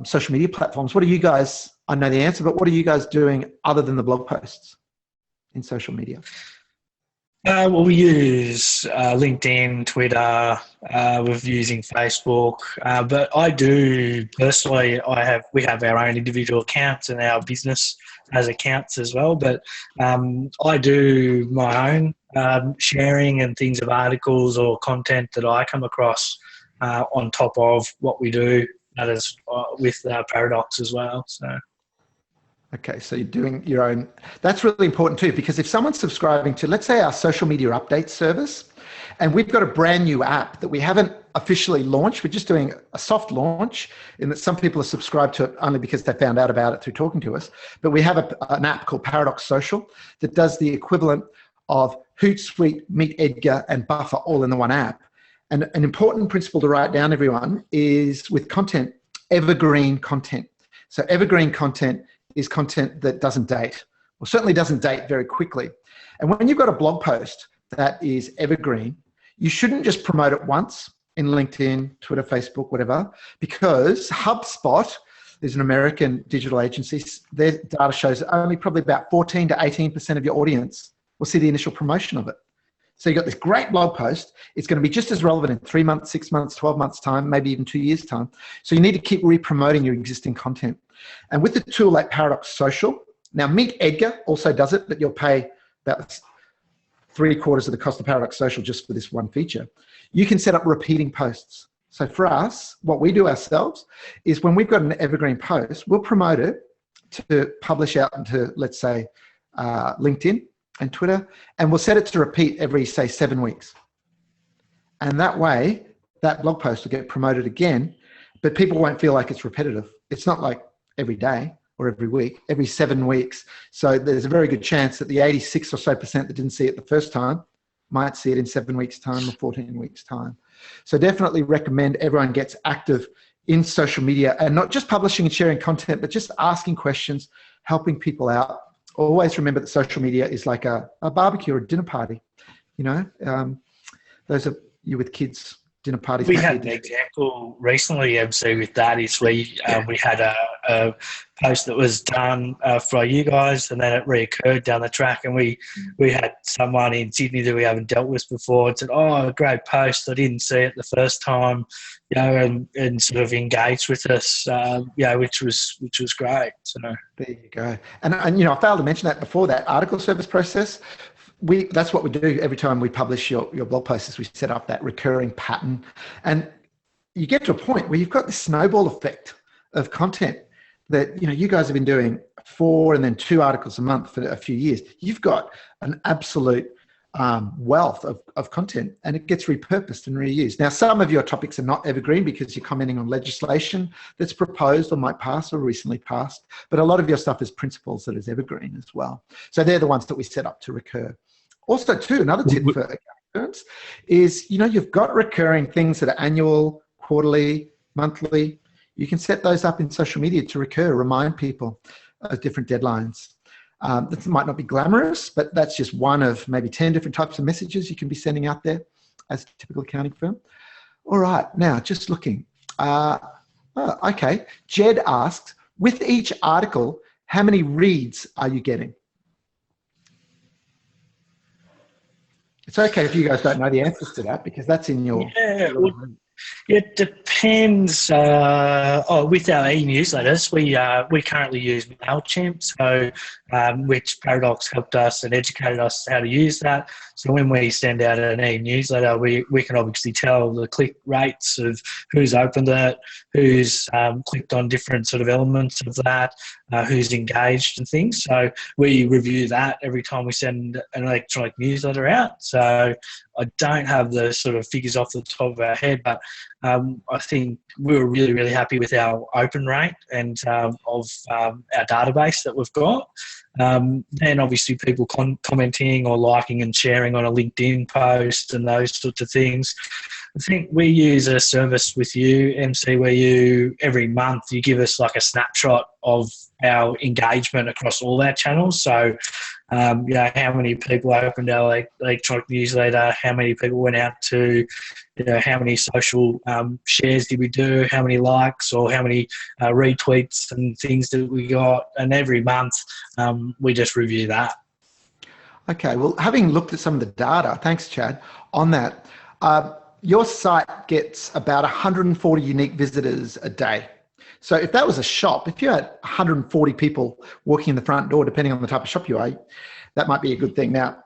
social media platforms? What are you guys, I know the answer, but what are you guys doing other than the blog posts in social media? Well, we use LinkedIn, Twitter. We're using Facebook, but I do personally. We have our own individual accounts and our business has accounts as well. But I do my own sharing and things of articles or content that I come across on top of what we do. That is with Paradox as well. So. Okay, so you're doing your own. That's really important too, because if someone's subscribing to, let's say, our social media update service, And we've got a brand new app that we haven't officially launched. We're just doing a soft launch in that some people are subscribed to it only because they found out about it through talking to us. But we have an app called Paradox Social that does the equivalent of Hootsuite, Meet Edgar, and Buffer all in the one app. And an important principle to write down, everyone, is with content, evergreen content. So evergreen content is content that doesn't date, or certainly doesn't date very quickly. And when you've got a blog post that is evergreen, you shouldn't just promote it once in LinkedIn, Twitter, Facebook, whatever, because HubSpot is an American digital agency. Their data shows that only probably about 14 to 18% of your audience will see the initial promotion of it. So you've got this great blog post. It's going to be just as relevant in 3 months, 6 months, 12 months time, maybe even 2 years time. So you need to keep re-promoting your existing content. And with the tool like Paradox Social, now Meet Edgar also does it, but you'll pay about 3/4 of the cost of Paradox Social just for this one feature. You can set up repeating posts. So for us, what we do ourselves is when we've got an evergreen post, we'll promote it to publish out into, let's say, LinkedIn and Twitter, and we'll set it to repeat every, say, 7 weeks. And that way, that blog post will get promoted again, but people won't feel like it's repetitive. It's not like every day or every week, every 7 weeks. So there's a very good chance that the 86% or so that didn't see it the first time might see it in 7 weeks' time or 14 weeks' time. So definitely recommend everyone gets active in social media and not just publishing and sharing content, but just asking questions, helping people out. Always remember that social media is like a barbecue or a dinner party. You know, those are you with kids, dinner parties. We had an example recently, MC, with that is we had a post that was done for you guys, and then it reoccurred down the track, and we had someone in Sydney that we haven't dealt with before and said, "Oh, great post! I didn't see it the first time," you know, and sort of engaged with us, which was great. So there you go. And you know, I failed to mention that before, that article service process. That's what we do every time we publish your blog post, is we set up that recurring pattern. And you get to a point where you've got this snowball effect of content that, you know, you guys have been doing 4 and then 2 articles a month for a few years. You've got an absolute wealth of content, and it gets repurposed and reused. Now, some of your topics are not evergreen because you're commenting on legislation that's proposed or might pass or recently passed, but a lot of your stuff is principles that is evergreen as well. So they're the ones that we set up to recur. Also, too, another tip for accounting firms is, you know, you've got recurring things that are annual, quarterly, monthly. You can set those up in social media to recur, remind people of different deadlines. That might not be glamorous, but that's just one of maybe 10 different types of messages you can be sending out there as a typical accounting firm. All right, now just looking. Okay, Jed asked, with each article, how many reads are you getting? It's okay if you guys don't know the answers to that, because that's in your... Yeah, it depends. With our e-newsletters, we currently use MailChimp, so which Paradox helped us and educated us how to use that. So when we send out an e-newsletter, we can obviously tell the click rates of who's opened it, who's clicked on different sort of elements of that, who's engaged and things. So we review that every time we send an electronic newsletter out. So I don't have the sort of figures off the top of our head, but I think we were really, really happy with our open rate and of our database that we've got. Then obviously people commenting or liking and sharing on a LinkedIn post and those sorts of things. I think we use a service with you, MC, where you every month you give us like a snapshot of our engagement across all our channels. So, you know, how many people opened our electronic newsletter, how many people went out to, you know, how many social shares did we do, how many likes or how many retweets and things that we got. And every month we just review that. Okay, well, having looked at some of the data, thanks, Chad, on that, your site gets about 140 unique visitors a day. So if that was a shop, if you had 140 people walking in the front door, depending on the type of shop you are, that might be a good thing. Now,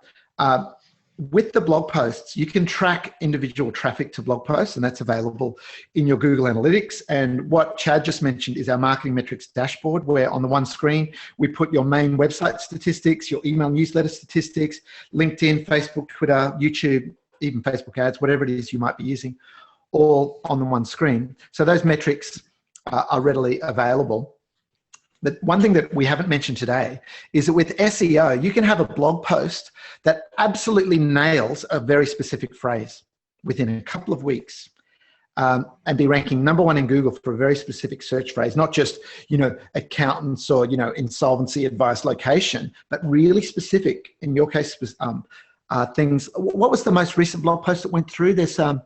with the blog posts, you can track individual traffic to blog posts, and that's available in your Google Analytics. And what Chad just mentioned is our marketing metrics dashboard, where on the one screen, we put your main website statistics, your email newsletter statistics, LinkedIn, Facebook, Twitter, YouTube, even Facebook ads, whatever it is you might be using, all on the one screen. So those metrics are readily available. But one thing that we haven't mentioned today is that with SEO, you can have a blog post that absolutely nails a very specific phrase within a couple of weeks, and be ranking #1 in Google for a very specific search phrase, not just, accountants or, insolvency advice location, but really specific, in your case, things. What was the most recent blog post that went through? There's some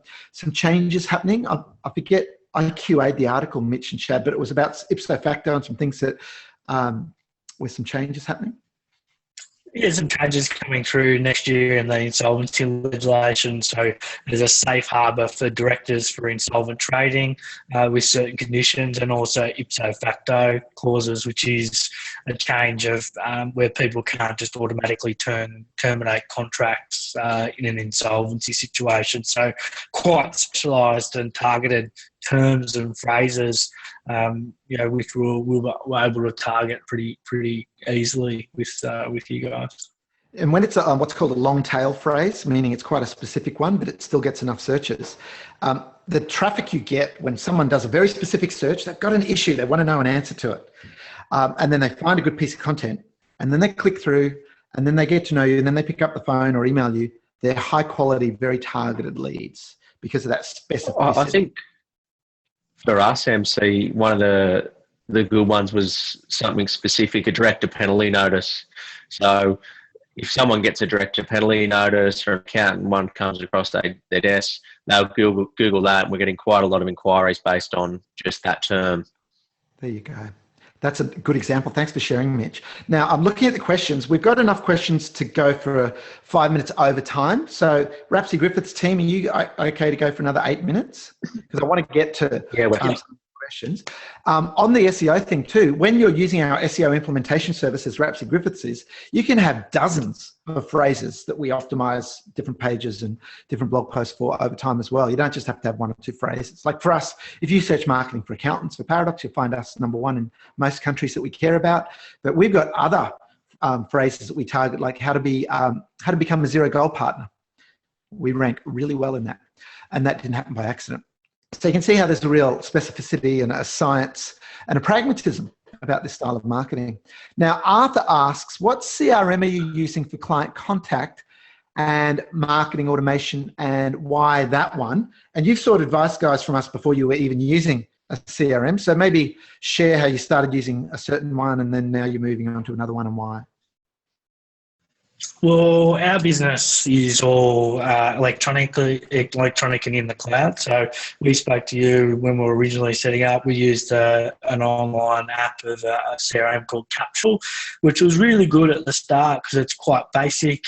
changes happening. I forget, I QA'd the article, Mitch and Chad, but it was about ipso facto and some things that with some changes happening. Yeah, some changes coming through next year in the insolvency legislation. So there's a safe harbour for directors for insolvent trading with certain conditions, and also ipso facto clauses, which is a change of where people can't just automatically terminate contracts in an insolvency situation. So quite specialised and targeted terms and phrases, which we're able to target pretty easily with you guys. And when it's what's called a long tail phrase, meaning it's quite a specific one, but it still gets enough searches, the traffic you get when someone does a very specific search, they've got an issue, they want to know an answer to it, and then they find a good piece of content, and then they click through, and then they get to know you, and then they pick up the phone or email you. They're high quality, very targeted leads because of that specificity. I think for us, MC, one of the good ones was something specific, a director penalty notice. So if someone gets a director penalty notice or an accountant one comes across their desk, they'll Google that, and we're getting quite a lot of inquiries based on just that term. There you go. That's a good example. Thanks for sharing, Mitch. Now, I'm looking at the questions. We've got enough questions to go for 5 minutes over time. So, Rapsey Griffiths team, are you okay to go for another 8 minutes? Because I want to get to some questions. On the SEO thing too, when you're using our SEO implementation services, Rapsey Griffiths is, you can have dozens of phrases that we optimize different pages and different blog posts for over time as well. You don't just have to have 1 or 2 phrases. Like for us, if you search marketing for accountants for Paradox, you'll find us #1 in most countries that we care about. But we've got other phrases that we target, like how to become a zero goal partner. We rank really well in that, and that didn't happen by accident. So you can see how there's a real specificity and a science and a pragmatism about this style of marketing. Now, Arthur asks, what CRM are you using for client contact and marketing automation, and why that one? And you've sought advice, guys, from us before you were even using a CRM. So maybe share how you started using a certain one and then now you're moving on to another one, and why. Well, our business is all electronic and in the cloud. So we spoke to you when we were originally setting up. We used an online app of a CRM called Capsule, which was really good at the start because it's quite basic.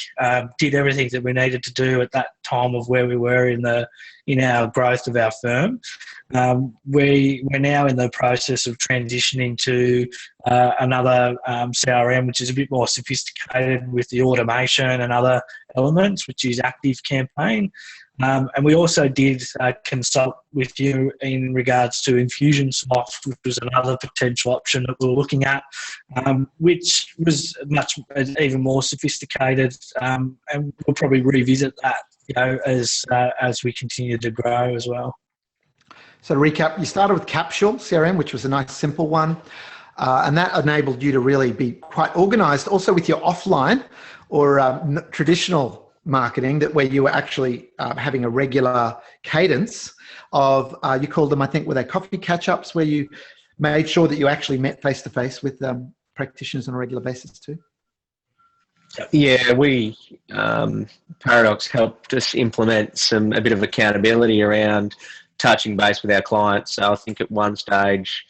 Did everything that we needed to do at that time of where we were in our growth of our firm. We're now in the process of transitioning to another CRM, which is a bit more sophisticated with the automation and other elements, which is Active Campaign. And we also did consult with you in regards to Infusionsoft, which was another potential option that we were looking at, which was even more sophisticated. And we'll probably revisit that, as we continue to grow as well. So to recap, you started with Capsule CRM, which was a nice simple one. And that enabled you to really be quite organized also with your offline or traditional marketing, that where you were actually having a regular cadence of, you called them, I think, were they coffee catch-ups, where you made sure that you actually met face-to-face with practitioners on a regular basis too? Yeah, we Paradox helped us implement a bit of accountability around touching base with our clients. So I think at one stage,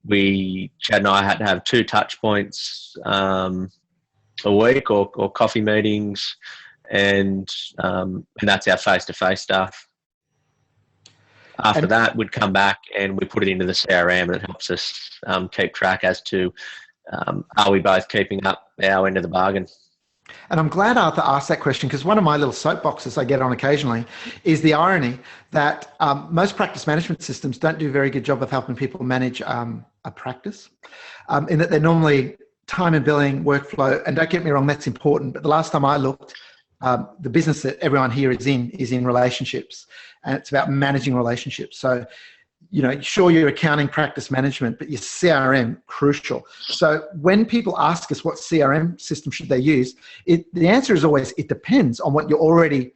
Chad and I had to have 2 touch points a week or coffee meetings, and that's our face-to-face stuff. After that, we'd come back and we put it into the CRM, and it helps us keep track as to are we both keeping up our end of the bargain. And I'm glad Arthur asked that question, because one of my little soapboxes I get on occasionally is the irony that most practice management systems don't do a very good job of helping people manage a practice, in that they're normally time and billing, workflow, and don't get me wrong, that's important. But the last time I looked, the business that everyone here is in relationships, and it's about managing relationships. So, sure, your accounting practice management, but your CRM, crucial. So when people ask us what CRM system should they use, the answer is always, it depends on what you're already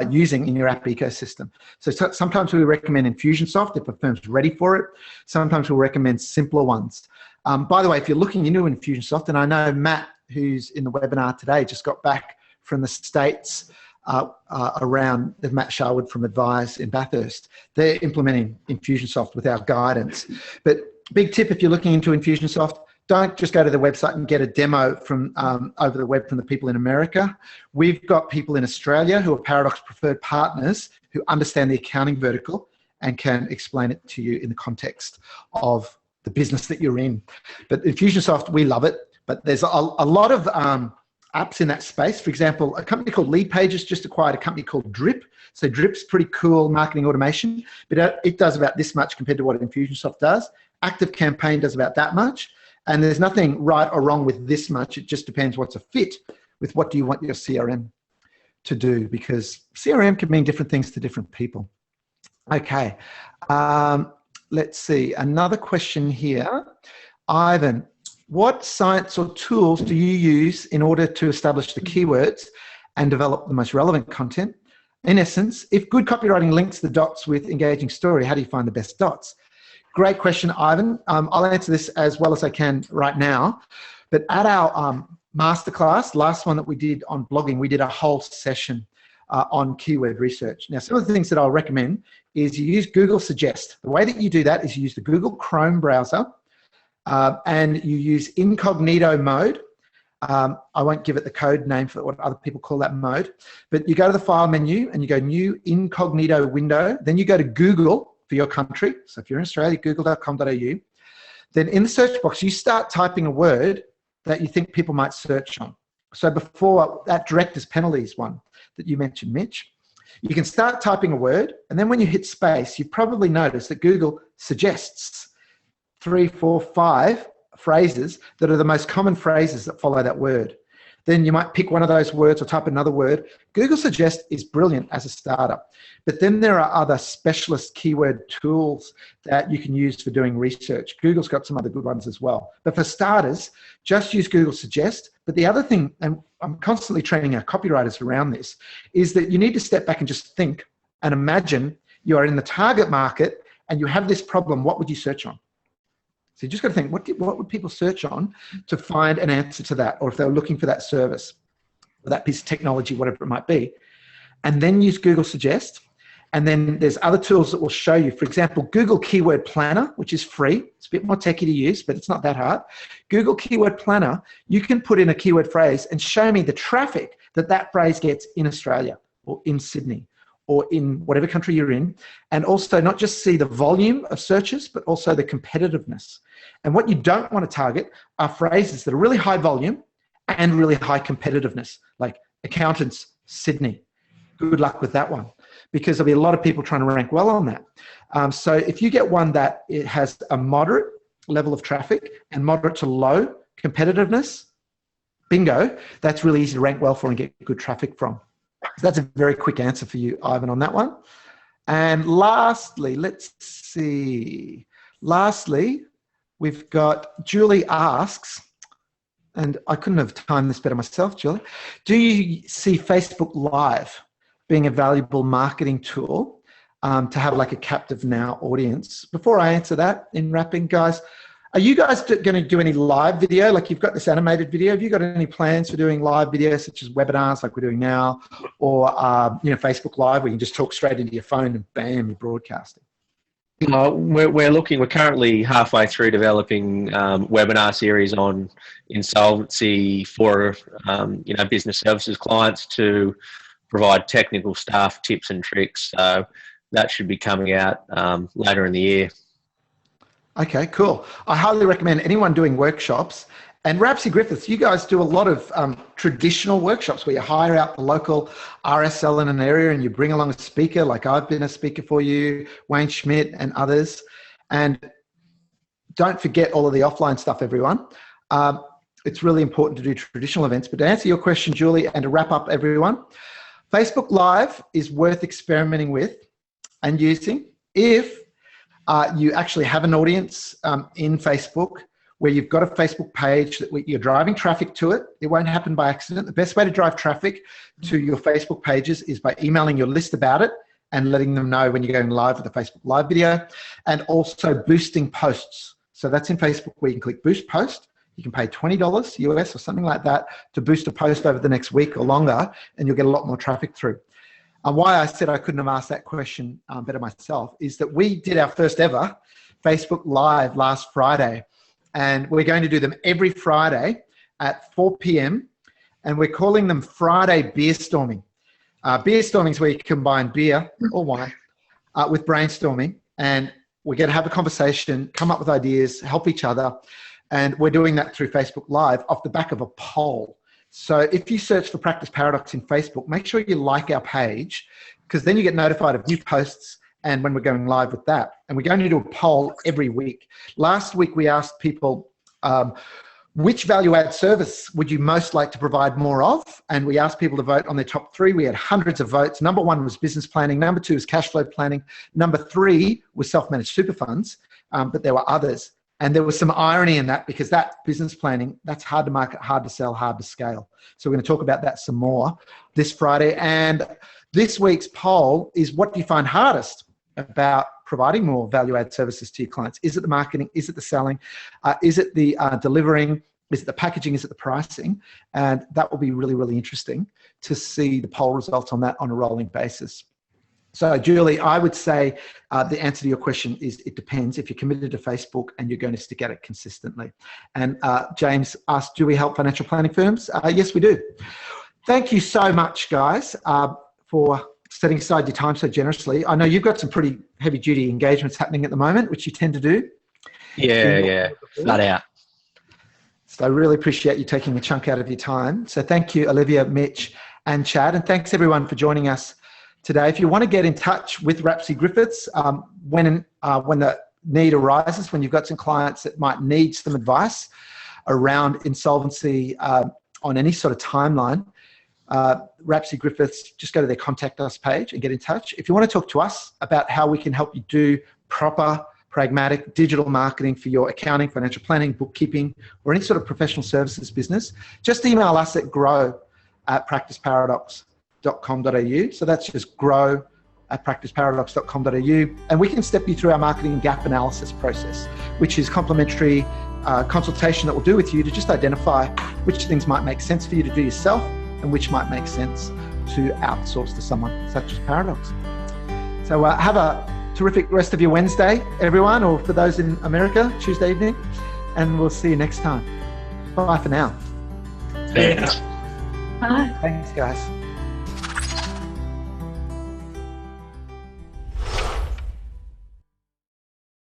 using in your app ecosystem. So sometimes we recommend Infusionsoft if a firm's ready for it. Sometimes we'll recommend simpler ones. By the way, if you're looking into Infusionsoft, and I know Matt, who's in the webinar today, just got back from the States around Matt Sharwood from Advise in Bathurst. They're implementing Infusionsoft with our guidance. But big tip, if you're looking into Infusionsoft, don't just go to the website and get a demo from over the web from the people in America. We've got people in Australia who are Paradox preferred partners who understand the accounting vertical and can explain it to you in the context of the business that you're in. But Infusionsoft, we love it. But there's a lot of apps in that space. For example, a company called Lead Pages just acquired a company called Drip. So Drip's pretty cool marketing automation, but it does about this much compared to what Infusionsoft does. Active Campaign does about that much. And there's nothing right or wrong with this much. It just depends what's a fit with what do you want your CRM to do, because CRM can mean different things to different people. Okay, let's see. Another question here. Ivan, what science or tools do you use in order to establish the keywords and develop the most relevant content? In essence, if good copywriting links the dots with engaging story, how do you find the best dots? Great question, Ivan. I'll answer this as well as I can right now. But at our masterclass, last one that we did on blogging, we did a whole session on keyword research. Now, some of the things that I'll recommend is you use Google Suggest. The way that you do that is you use the Google Chrome browser and you use incognito mode. I won't give it the code name for what other people call that mode, but you go to the file menu and you go new incognito window. Then you go to Google for your country. So if you're in Australia, google.com.au. Then in the search box, you start typing a word that you think people might search on. So before that director's penalties one that you mentioned, Mitch, you can start typing a word, and then when you hit space, you probably notice that Google suggests 3, 4, 5 phrases that are the most common phrases that follow that word. Then you might pick one of those words or type another word. Google Suggest is brilliant as a startup. But then there are other specialist keyword tools that you can use for doing research. Google's got some other good ones as well. But for starters, just use Google Suggest. But the other thing, and I'm constantly training our copywriters around this, is that you need to step back and just think and imagine you are in the target market and you have this problem. What would you search on? So you just got to think, what would people search on to find an answer to that, or if they were looking for that service or that piece of technology, whatever it might be. And then use Google Suggest. And then there's other tools that will show you, for example, Google Keyword Planner, which is free. It's a bit more techy to use, but it's not that hard. Google Keyword Planner, you can put in a keyword phrase and show me the traffic that that phrase gets in Australia or in Sydney or in whatever country you're in, and also not just see the volume of searches, but also the competitiveness. And what you don't want to target are phrases that are really high volume and really high competitiveness, like accountants, Sydney. Good luck with that one, because there'll be a lot of people trying to rank well on that. So if you get one that it has a moderate level of traffic and moderate to low competitiveness, bingo, that's really easy to rank well for and get good traffic from. So that's a very quick answer for you, Ivan, on that one. And lastly, let's see. Lastly, we've got Julie asks, and I couldn't have timed this better myself, Julie. Do you see Facebook Live being a valuable marketing tool to have like a captive now audience? Before I answer that, in wrapping, guys, are you guys going to do any live video? Like you've got this animated video. Have you got any plans for doing live videos such as webinars like we're doing now, or Facebook Live where you can just talk straight into your phone and bam, you're broadcasting? We're currently halfway through developing webinar series on insolvency for business services clients to provide technical staff tips and tricks. So that should be coming out later in the year. Okay, cool. I highly recommend anyone doing workshops. And Rapsey Griffiths, you guys do a lot of traditional workshops where you hire out the local RSL in an area and you bring along a speaker, like I've been a speaker for you, Wayne Schmidt and others. And don't forget all of the offline stuff, everyone. it's really important to do traditional events. But to answer your question, Julie, and to wrap up everyone, Facebook Live is worth experimenting with and using if you actually have an audience in Facebook where you've got a Facebook page that you're driving traffic to it. It won't happen by accident. The best way to drive traffic to your Facebook pages is by emailing your list about it and letting them know when you're going live with a Facebook Live video, and also boosting posts. So that's in Facebook where you can click Boost Post. You can pay $20 US or something like that to boost a post over the next week or longer, and you'll get a lot more traffic through. Why I said I couldn't have asked that question better myself is that we did our first ever Facebook Live last Friday, and we're going to do them every Friday at 4 p.m. and we're calling them Friday Beer Storming. Beer storming is where you combine beer or wine with brainstorming, and we're going to have a conversation, come up with ideas, help each other, and we're doing that through Facebook Live off the back of a poll. So if you search for Practice Paradox in Facebook, make sure you like our page, because then you get notified of new posts and when we're going live with that. And we're going to do a poll every week. Last week we asked people, which value-add service would you most like to provide more of? And we asked people to vote on their top 3. We had hundreds of votes. Number 1 was business planning. Number 2 was cash flow planning. Number 3 was self-managed super funds, but there were others. And there was some irony in that, because that business planning, that's hard to market, hard to sell, hard to scale. So we're going to talk about that some more this Friday. And this week's poll is, what do you find hardest about providing more value-add services to your clients? Is it the marketing? Is it the selling? Is it the delivering? Is it the packaging? Is it the pricing? And that will be really, really interesting to see the poll results on that on a rolling basis. So, Julie, I would say the answer to your question is it depends. If you're committed to Facebook and you're going to stick at it consistently. And James asked, do we help financial planning firms? Yes, we do. Thank you so much, guys, for setting aside your time so generously. I know you've got some pretty heavy-duty engagements happening at the moment, which you tend to do. Yeah, flat out. So I really appreciate you taking a chunk out of your time. So thank you, Olivia, Mitch, and Chad. And thanks, everyone, for joining us today. If you want to get in touch with Rapsey Griffiths, when the need arises, when you've got some clients that might need some advice around insolvency on any sort of timeline, Rapsey Griffiths, just go to their contact us page and get in touch. If you want to talk to us about how we can help you do proper, pragmatic digital marketing for your accounting, financial planning, bookkeeping, or any sort of professional services business, just email us at grow@practiceparadox.com.au. So that's just grow@practiceparadox.com.au, and we can step you through our marketing gap analysis process, which is complimentary consultation that we'll do with you to just identify which things might make sense for you to do yourself and which might make sense to outsource to someone such as Paradox. So have a terrific rest of your Wednesday, everyone, or for those in America, Tuesday evening, and we'll see you next time. Bye for now. Thanks. Bye. Thanks, guys.